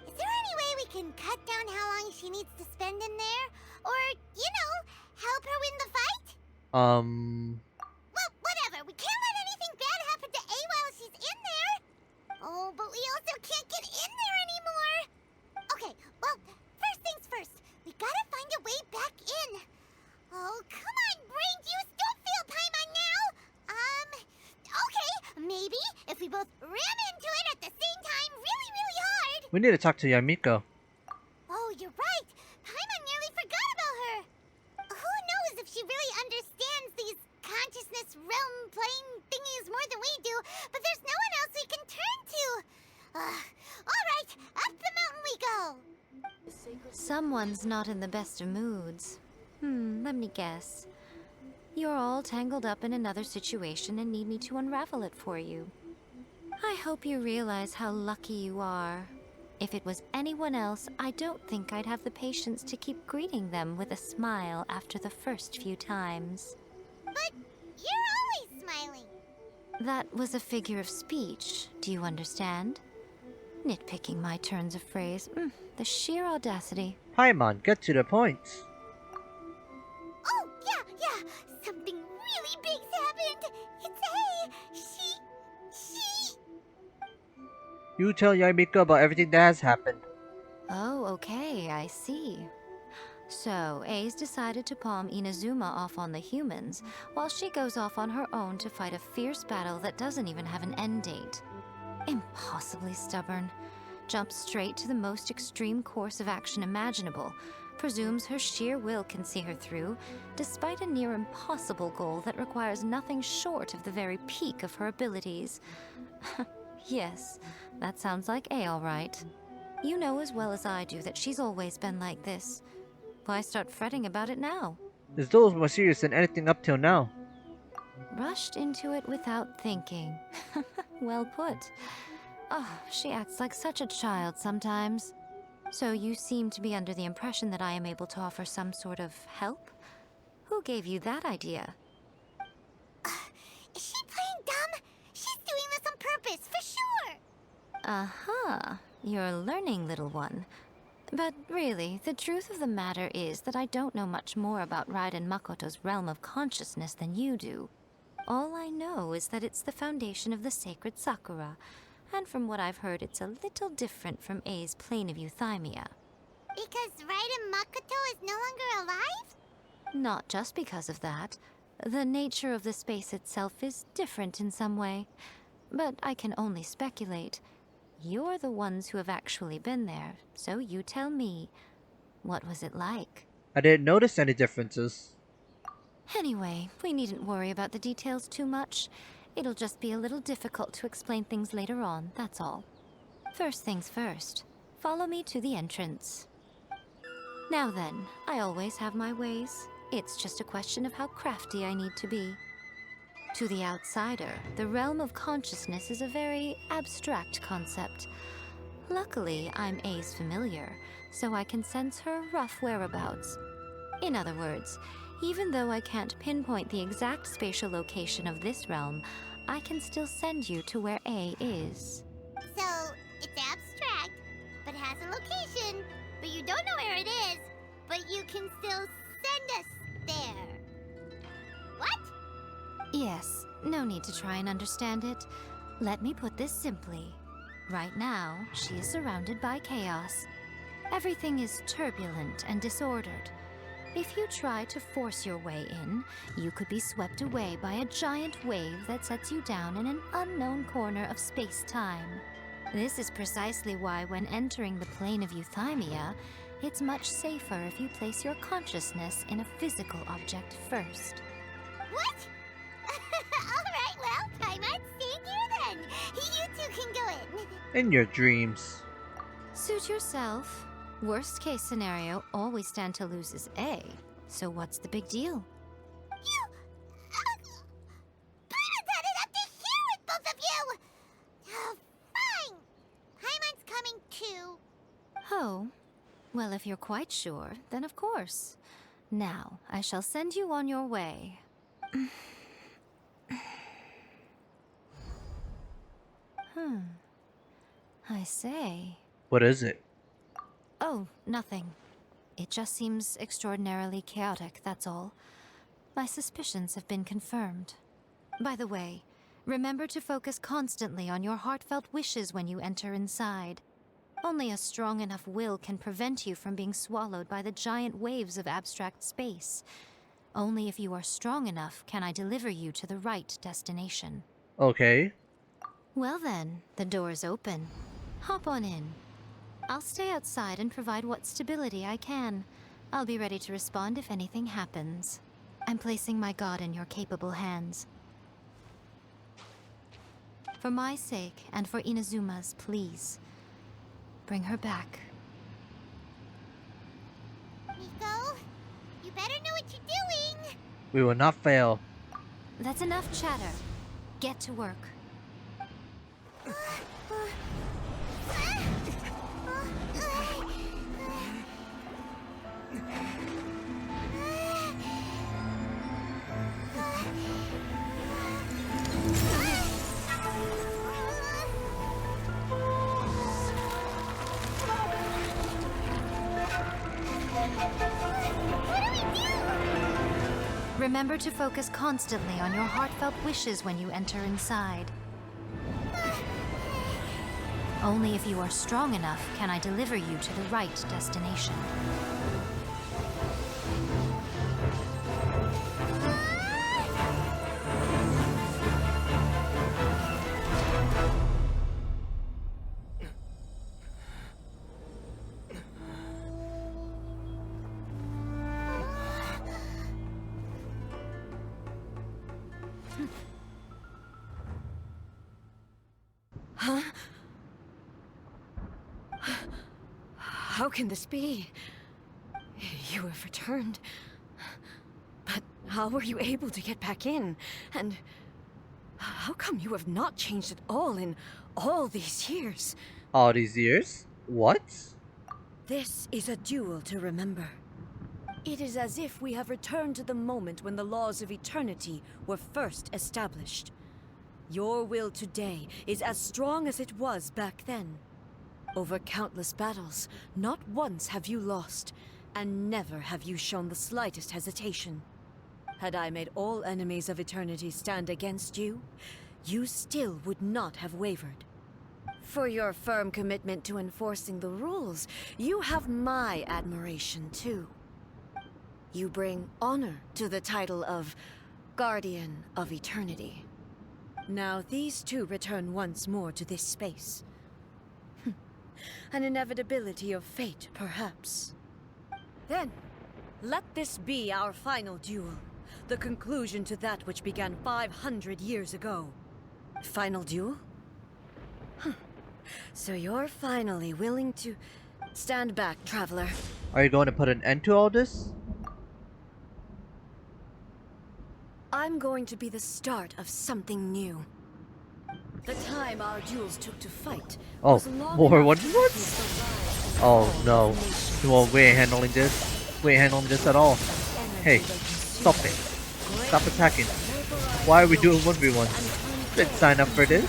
Is there any way we can cut down how long she needs to spend in there? Or, you know, help her win the fight? Well, whatever. We can't let anything bad happen to A while she's in there. Oh, but we also can't get in there anymore. Okay, well, first things first. We gotta find a way back in. Oh, come on, brain juice. Don't feel Paimon now. Okay, maybe if we both ram into it at the same time really, really hard. We need to talk to Yamiko. Oh, you're right. Paimon nearly forgot about her. Who knows if she really understands these consciousness realm plane thingies more than we do, but there's no one else we can turn to. All right, up the mountain we go. Someone's not in the best of moods. Let me guess. You're all tangled up in another situation and need me to unravel it for you. I hope you realize how lucky you are. If it was anyone else, I don't think I'd have the patience to keep greeting them with a smile after the first few times. But you're always smiling. That was a figure of speech, do you understand? Nitpicking my turns of phrase. The sheer audacity. Paimon, get to the point. Oh, yeah. Something really big's happened. It's A. She... You tell Yamiko about everything that has happened. Oh, okay, I see. So, A's decided to palm Inazuma off on the humans, while she goes off on her own to fight a fierce battle that doesn't even have an end date. Impossibly stubborn. Jumps straight to the most extreme course of action imaginable, presumes her sheer will can see her through, despite a near impossible goal that requires nothing short of the very peak of her abilities. Yes, that sounds like A all right. You know as well as I do that she's always been like this. Why start fretting about it now? This duel is more serious than anything up till now. Rushed into it without thinking. Well put. Oh, she acts like such a child sometimes. So you seem to be under the impression that I am able to offer some sort of help? Who gave you that idea? Is she playing dumb? She's doing this on purpose, for sure! Uh-huh. You're learning, little one. But really, the truth of the matter is that I don't know much more about Raiden Makoto's realm of consciousness than you do. All I know is that it's the foundation of the sacred Sakura, and from what I've heard, it's a little different from A's plane of euthymia. Because Raiden Makoto is no longer alive? Not just because of that. The nature of the space itself is different in some way. But I can only speculate. You're the ones who have actually been there, so you tell me. What was it like? I didn't notice any differences. Anyway, we needn't worry about the details too much. It'll just be a little difficult to explain things later on, that's all. First things first, follow me to the entrance. Now then, I always have my ways. It's just a question of how crafty I need to be. To the outsider, the realm of consciousness is a very abstract concept. Luckily, I'm A's familiar, so I can sense her rough whereabouts. In other words, even though I can't pinpoint the exact spatial location of this realm, I can still send you to where A is. So, it's abstract, but has a location, but you don't know where it is, but you can still send us there. What? Yes, no need to try and understand it. Let me put this simply. Right now, she is surrounded by chaos. Everything is turbulent and disordered. If you try to force your way in, you could be swept away by a giant wave that sets you down in an unknown corner of space-time. This is precisely why when entering the plane of euthymia, it's much safer if you place your consciousness in a physical object first. What? Alright, well, Paimon, stay here then. You two can go in. In your dreams. Suit yourself. Worst case scenario, all we stand to lose is A. So what's the big deal? You... Paimon's had it up to here with both of you! Oh, fine. Paimon's coming too. Oh, well, if you're quite sure, then of course. Now, I shall send you on your way. I say. What is it? Oh, nothing. It just seems extraordinarily chaotic, that's all. My suspicions have been confirmed. By the way, remember to focus constantly on your heartfelt wishes when you enter inside. Only a strong enough will can prevent you from being swallowed by the giant waves of abstract space. Only if you are strong enough can I deliver you to the right destination. Okay. Well then, the door's open. Hop on in. I'll stay outside and provide what stability I can. I'll be ready to respond if anything happens. I'm placing my god in your capable hands. For my sake, and for Inazuma's, please. Bring her back. Nico, you better know what you're doing. We will not fail. That's enough chatter. Get to work. Remember to focus constantly on your heartfelt wishes when you enter inside. Only if you are strong enough can I deliver you to the right destination. How can this be? You have returned. But how were you able to get back in? And how come you have not changed at all in all these years? All these years? What? This is a duel to remember. It is as if we have returned to the moment when the laws of eternity were first established. Your will today is as strong as it was back then. Over countless battles, not once have you lost, and never have you shown the slightest hesitation. Had I made all enemies of eternity stand against you, you still would not have wavered. For your firm commitment to enforcing the rules, you have my admiration too. You bring honor to the title of Guardian of Eternity. Now these two return once more to this space. An inevitability of fate, perhaps. Then, let this be our final duel. The conclusion to that which began 500 years ago. Final duel? So you're finally willing to stand back, traveler. Are you going to put an end to all this? I'm going to be the start of something new. The time our duels took to fight. Oh, more what? Oh no. Well, we ain't handling this. We ain't handling this at all. Hey, stop it. Stop attacking. Why are we doing 1v1? Didn't sign up for this.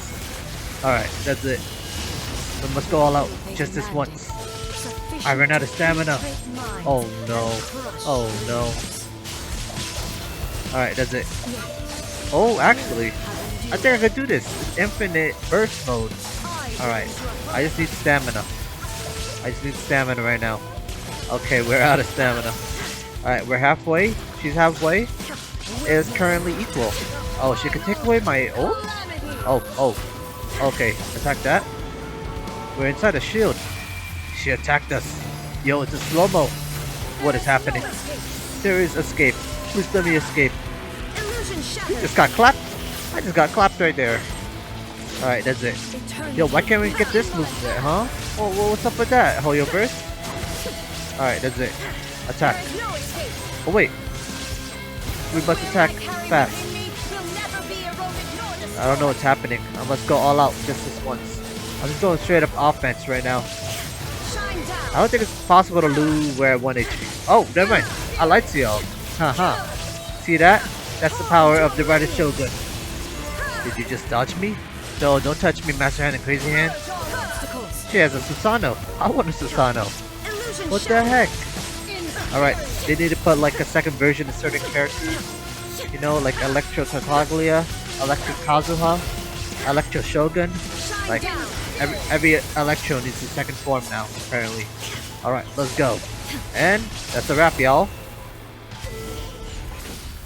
Alright, that's it. We must go all out. Just this once. I ran out of stamina. Oh no. Oh no. Alright, that's it. Oh, actually, I think I could do this. It's infinite burst mode. Alright, I just need stamina. I just need stamina right now. Okay, we're out of stamina. Alright, we're halfway. She's halfway. It is currently equal. Oh, she can take away my ult? Oh. Okay, attack that. We're inside a shield. She attacked us. Yo, it's a slow-mo. What is happening? There is escape. Please let me escape. You just got clapped. I just got clapped right there. Alright, that's it. Yo, why can't we get this move set, huh? What's up with that? Hold your burst? Alright, that's it. Attack. Oh wait. We must attack fast. I don't know what's happening. I must go all out just this once. I'm just going straight up offense right now. I don't think it's possible to lose where at 1 HP. Oh, never mind. I light you all. Haha. See that? That's the power of the Raiden Shogun. Did you just dodge me? No, don't touch me, Master Hand and Crazy Hand. She has a Susano. I want a Susano. What the heck? Alright, they need to put like a second version of certain characters. You know, like Electro Tartaglia, Electro Kazuha, Electro Shogun. Like, every Electro needs a second form now, apparently. Alright, let's go. And that's a wrap, y'all.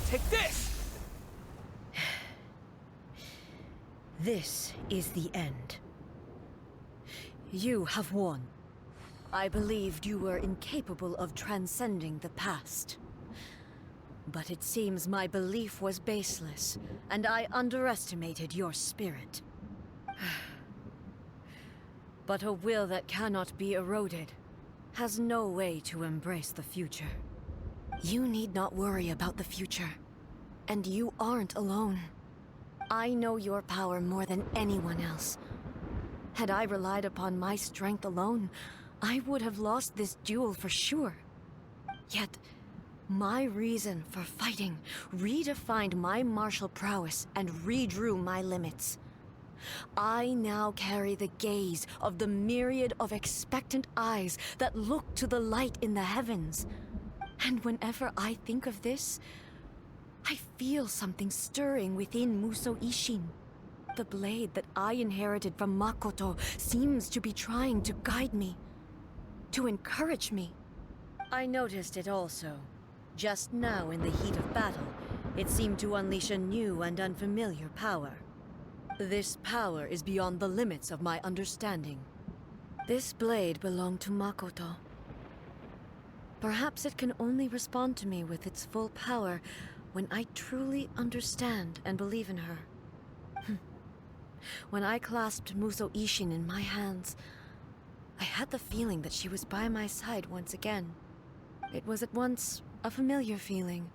Take this! This is the end. You have won. I believed you were incapable of transcending the past. But it seems my belief was baseless, and I underestimated your spirit. But a will that cannot be eroded has no way to embrace the future. You need not worry about the future, and you aren't alone. I know your power more than anyone else. Had I relied upon my strength alone, I would have lost this duel for sure. Yet, my reason for fighting redefined my martial prowess and redrew my limits. I now carry the gaze of the myriad of expectant eyes that look to the light in the heavens. And whenever I think of this, I feel something stirring within Musou Ishin. The blade that I inherited from Makoto seems to be trying to guide me, to encourage me. I noticed it also. Just now in the heat of battle, it seemed to unleash a new and unfamiliar power. This power is beyond the limits of my understanding. This blade belonged to Makoto. Perhaps it can only respond to me with its full power when I truly understand and believe in her. When I clasped Musou Ishin in my hands, I had the feeling that she was by my side once again. It was at once a familiar feeling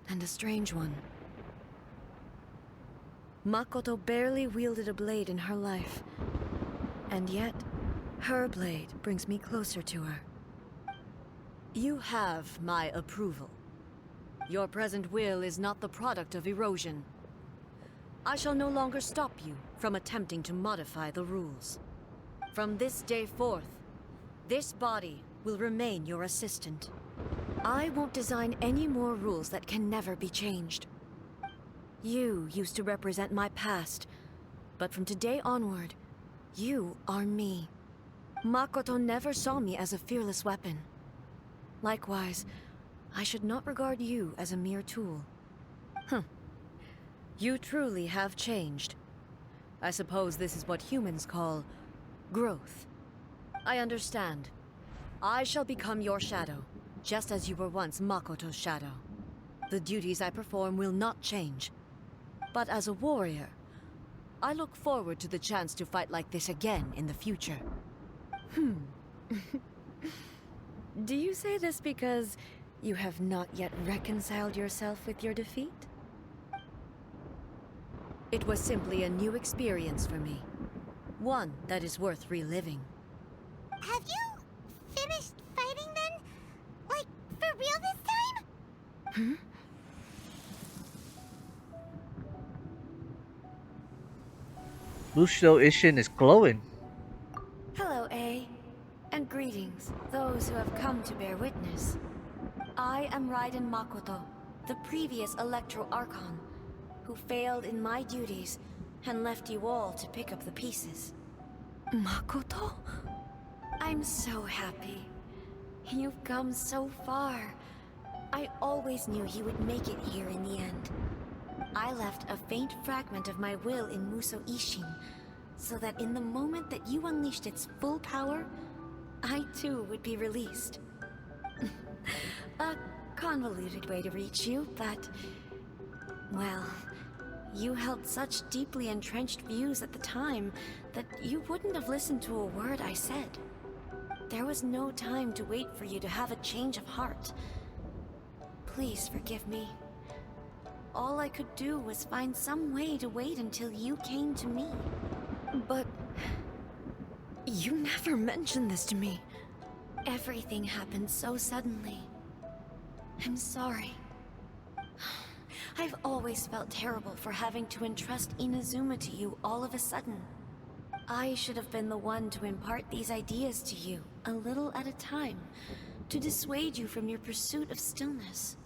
and a strange one. Makoto barely wielded a blade in her life, and yet her blade brings me closer to her. You have my approval. Your present will is not the product of erosion. I shall no longer stop you from attempting to modify the rules. From this day forth, this body will remain your assistant. I won't design any more rules that can never be changed. You used to represent my past, but from today onward, you are me. Makoto never saw me as a fearless weapon. Likewise, I should not regard you as a mere tool. You truly have changed. I suppose this is what humans call growth. I understand. I shall become your shadow, just as you were once Makoto's shadow. The duties I perform will not change. But as a warrior, I look forward to the chance to fight like this again in the future. Do you say this because you have not yet reconciled yourself with your defeat? It was simply a new experience for me. One that is worth reliving. Have you finished fighting then? Like, for real this time? Bushido Ishin is glowing. Hello, A. And greetings, those who have come to bear witness. I am Raiden Makoto, the previous Electro Archon, who failed in my duties and left you all to pick up the pieces. Makoto? I'm so happy. You've come so far. I always knew you would make it here in the end. I left a faint fragment of my will in Muso Ishin, so that in the moment that you unleashed its full power, I too would be released. A convoluted way to reach you, but... well, you held such deeply entrenched views at the time that you wouldn't have listened to a word I said. There was no time to wait for you to have a change of heart. Please forgive me. All I could do was find some way to wait until you came to me. But... you never mentioned this to me. Everything happened so suddenly. I'm sorry. I've always felt terrible for having to entrust Inazuma to you all of a sudden. I should have been the one to impart these ideas to you, a little at a time, to dissuade you from your pursuit of stillness.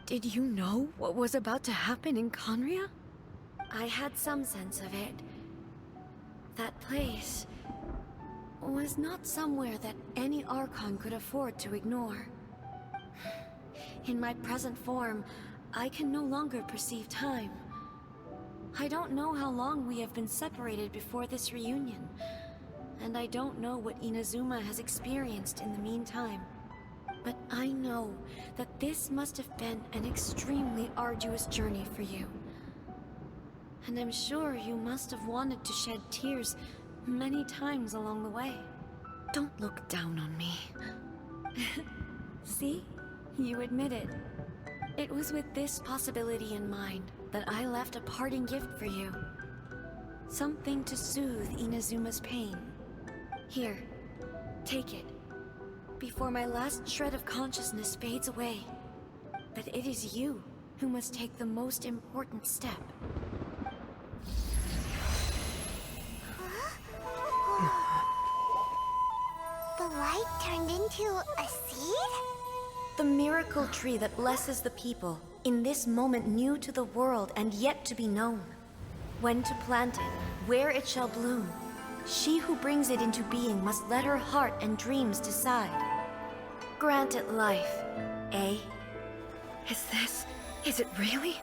Did you know what was about to happen in Conria? I had some sense of it. That place was not somewhere that any Archon could afford to ignore. In my present form, I can no longer perceive time. I don't know how long we have been separated before this reunion, and I don't know what Inazuma has experienced in the meantime. But I know that this must have been an extremely arduous journey for you. And I'm sure you must have wanted to shed tears many times along the way. Don't look down on me. See? You admit it. It was with this possibility in mind that I left a parting gift for you. Something to soothe Inazuma's pain. Here, take it. Before my last shred of consciousness fades away. But it is you who must take the most important step. The light turned into a seed? The miracle tree that blesses the people, in this moment new to the world and yet to be known. When to plant it, where it shall bloom. She who brings it into being must let her heart and dreams decide. Grant it life, eh? Is it really?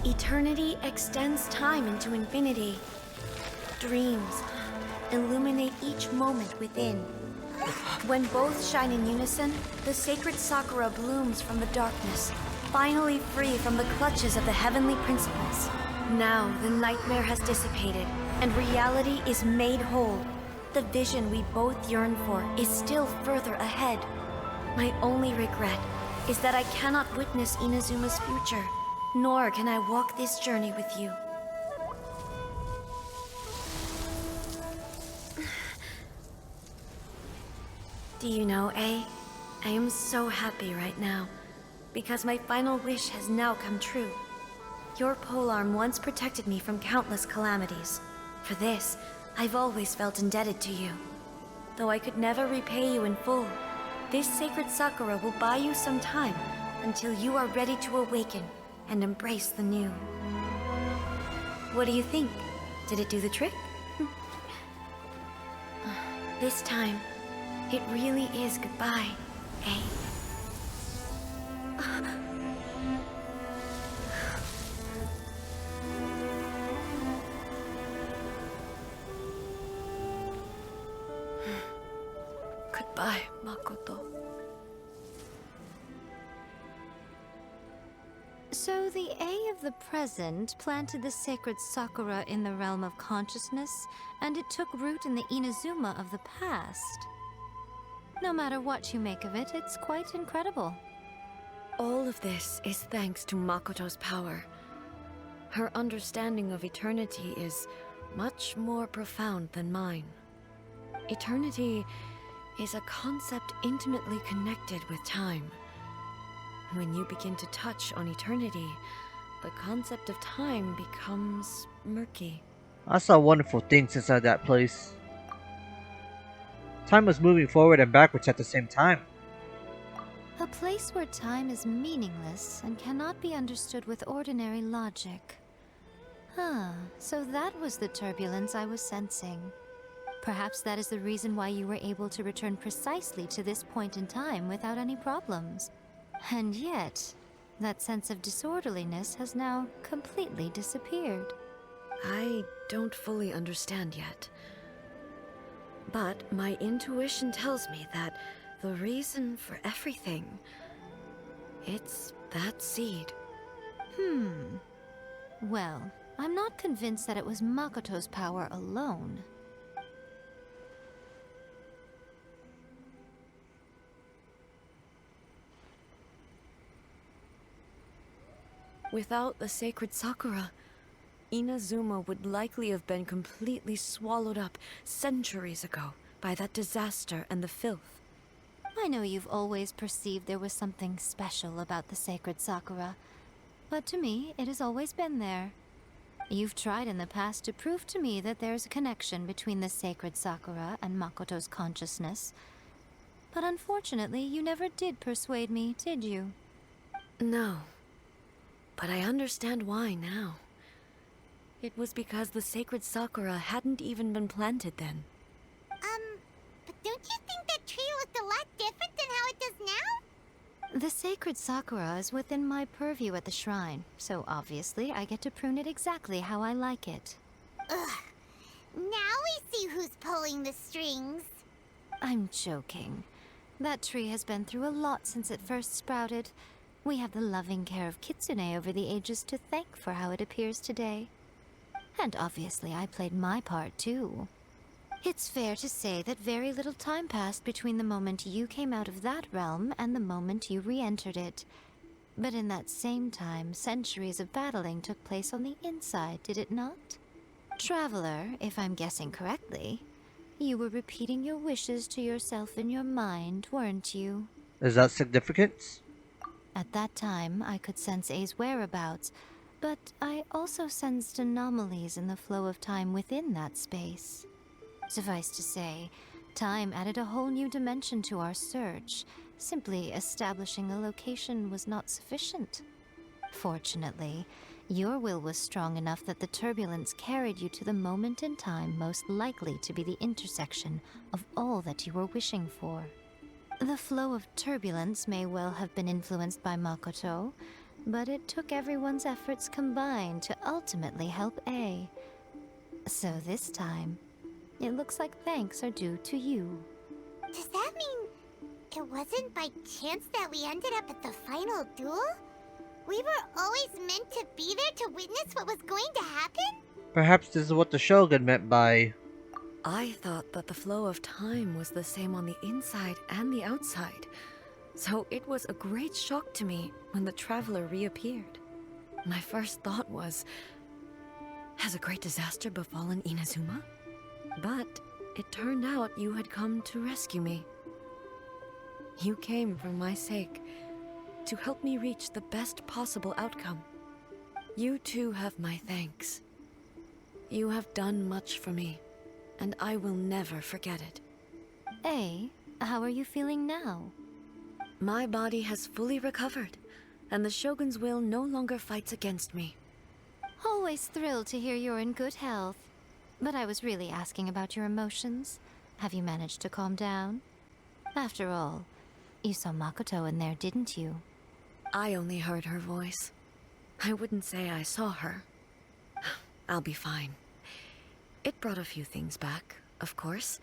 Eternity extends time into infinity. Dreams illuminate each moment within. When both shine in unison, the sacred Sakura blooms from the darkness, finally free from the clutches of the heavenly principles. Now the nightmare has dissipated, and reality is made whole. The vision we both yearn for is still further ahead. My only regret is that I cannot witness Inazuma's future, nor can I walk this journey with you. Do you know, I am so happy right now, because my final wish has now come true. Your polearm once protected me from countless calamities. For this, I've always felt indebted to you. Though I could never repay you in full, this sacred Sakura will buy you some time until you are ready to awaken and embrace the new. What do you think? Did it do the trick? This time, it really is goodbye, eh? Goodbye, Makoto. So the A of the present planted the sacred Sakura in the realm of consciousness, and it took root in the Inazuma of the past. No matter what you make of it, it's quite incredible. All of this is thanks to Makoto's power. Her understanding of eternity is much more profound than mine. Eternity is a concept intimately connected with time. When you begin to touch on eternity, the concept of time becomes murky. I saw wonderful things inside that place. Time was moving forward and backwards at the same time. A place where time is meaningless and cannot be understood with ordinary logic. So that was the turbulence I was sensing. Perhaps that is the reason why you were able to return precisely to this point in time without any problems. And yet, that sense of disorderliness has now completely disappeared. I don't fully understand yet. But my intuition tells me that the reason for everything, it's that seed. Well, I'm not convinced that it was Makoto's power alone. Without the sacred Sakura, Inazuma would likely have been completely swallowed up centuries ago by that disaster and the filth. I know you've always perceived there was something special about the sacred Sakura, but to me, it has always been there. You've tried in the past to prove to me that there's a connection between the sacred Sakura and Makoto's consciousness, but unfortunately, you never did persuade me, did you? No. But I understand why now. It was because the sacred Sakura hadn't even been planted then. But don't you think that tree looked a lot different than how it does now? The sacred Sakura is within my purview at the shrine, so obviously I get to prune it exactly how I like it. Ugh. Now we see who's pulling the strings. I'm joking. That tree has been through a lot since it first sprouted. We have the loving care of Kitsune over the ages to thank for how it appears today. And obviously I played my part too. It's fair to say that very little time passed between the moment you came out of that realm and the moment you re-entered it. But in that same time, centuries of battling took place on the inside, did it not? Traveler, if I'm guessing correctly, you were repeating your wishes to yourself in your mind, weren't you? Is that significant? At that time, I could sense A's whereabouts, but I also sensed anomalies in the flow of time within that space. Suffice to say, time added a whole new dimension to our search. Simply establishing a location was not sufficient. Fortunately, your will was strong enough that the turbulence carried you to the moment in time most likely to be the intersection of all that you were wishing for. The flow of turbulence may well have been influenced by Makoto, but it took everyone's efforts combined to ultimately help A. So this time, it looks like thanks are due to you. Does that mean it wasn't by chance that we ended up at the final duel? We were always meant to be there to witness what was going to happen? Perhaps this is what the Shogun meant by... I thought that the flow of time was the same on the inside and the outside, so it was a great shock to me when the traveler reappeared. My first thought was, has a great disaster befallen Inazuma? But it turned out you had come to rescue me. You came for my sake, to help me reach the best possible outcome. You too have my thanks. You have done much for me, and I will never forget it. Hey, how are you feeling now? My body has fully recovered, and the Shogun's will no longer fights against me. Always thrilled to hear you're in good health. But I was really asking about your emotions. Have you managed to calm down? After all, you saw Makoto in there, didn't you? I only heard her voice. I wouldn't say I saw her. I'll be fine. It brought a few things back, of course,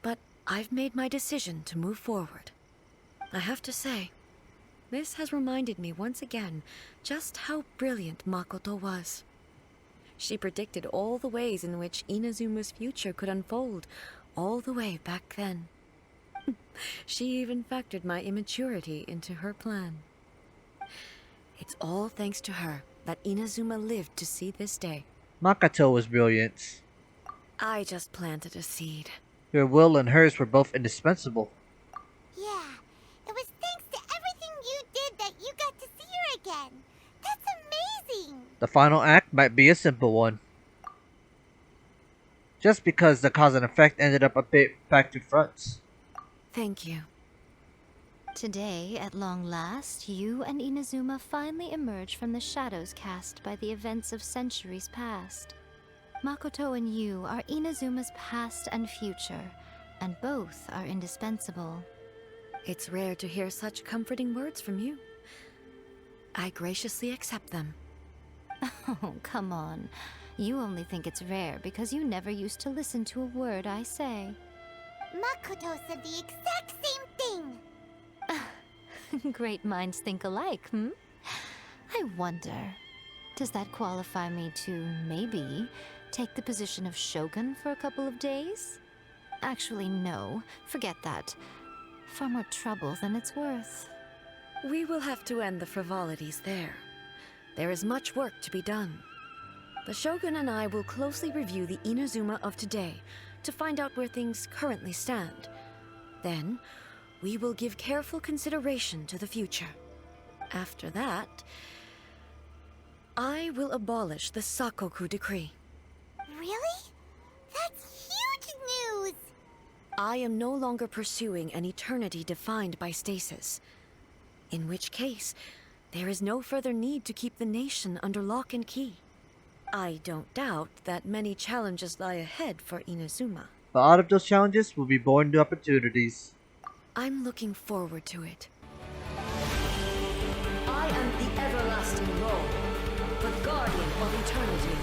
but I've made my decision to move forward. I have to say, this has reminded me once again just how brilliant Makoto was. She predicted all the ways in which Inazuma's future could unfold, all the way back then. She even factored my immaturity into her plan. It's all thanks to her that Inazuma lived to see this day. Makoto was brilliant. I just planted a seed. Your will and hers were both indispensable. Yeah, it was thanks to everything you did that you got to see her again. That's amazing! The final act might be a simple one. Just because the cause and effect ended up a bit back to fronts. Thank you. Today, at long last, you and Inazuma finally emerge from the shadows cast by the events of centuries past. Makoto and you are Inazuma's past and future, and both are indispensable. It's rare to hear such comforting words from you. I graciously accept them. Oh, come on. You only think it's rare because you never used to listen to a word I say. Makoto said the exact same thing! Great minds think alike, hmm? I wonder, does that qualify me to, maybe, take the position of Shogun for a couple of days? Actually, no. Forget that. Far more trouble than it's worth. We will have to end the frivolities there. There is much work to be done. The Shogun and I will closely review the Inazuma of today to find out where things currently stand. Then, we will give careful consideration to the future. After that, I will abolish the Sakoku decree. Really? That's huge news! I am no longer pursuing an eternity defined by stasis. In which case, there is no further need to keep the nation under lock and key. I don't doubt that many challenges lie ahead for Inazuma. But out of those challenges will be born new opportunities. I'm looking forward to it. I am the everlasting Law, the guardian of eternity.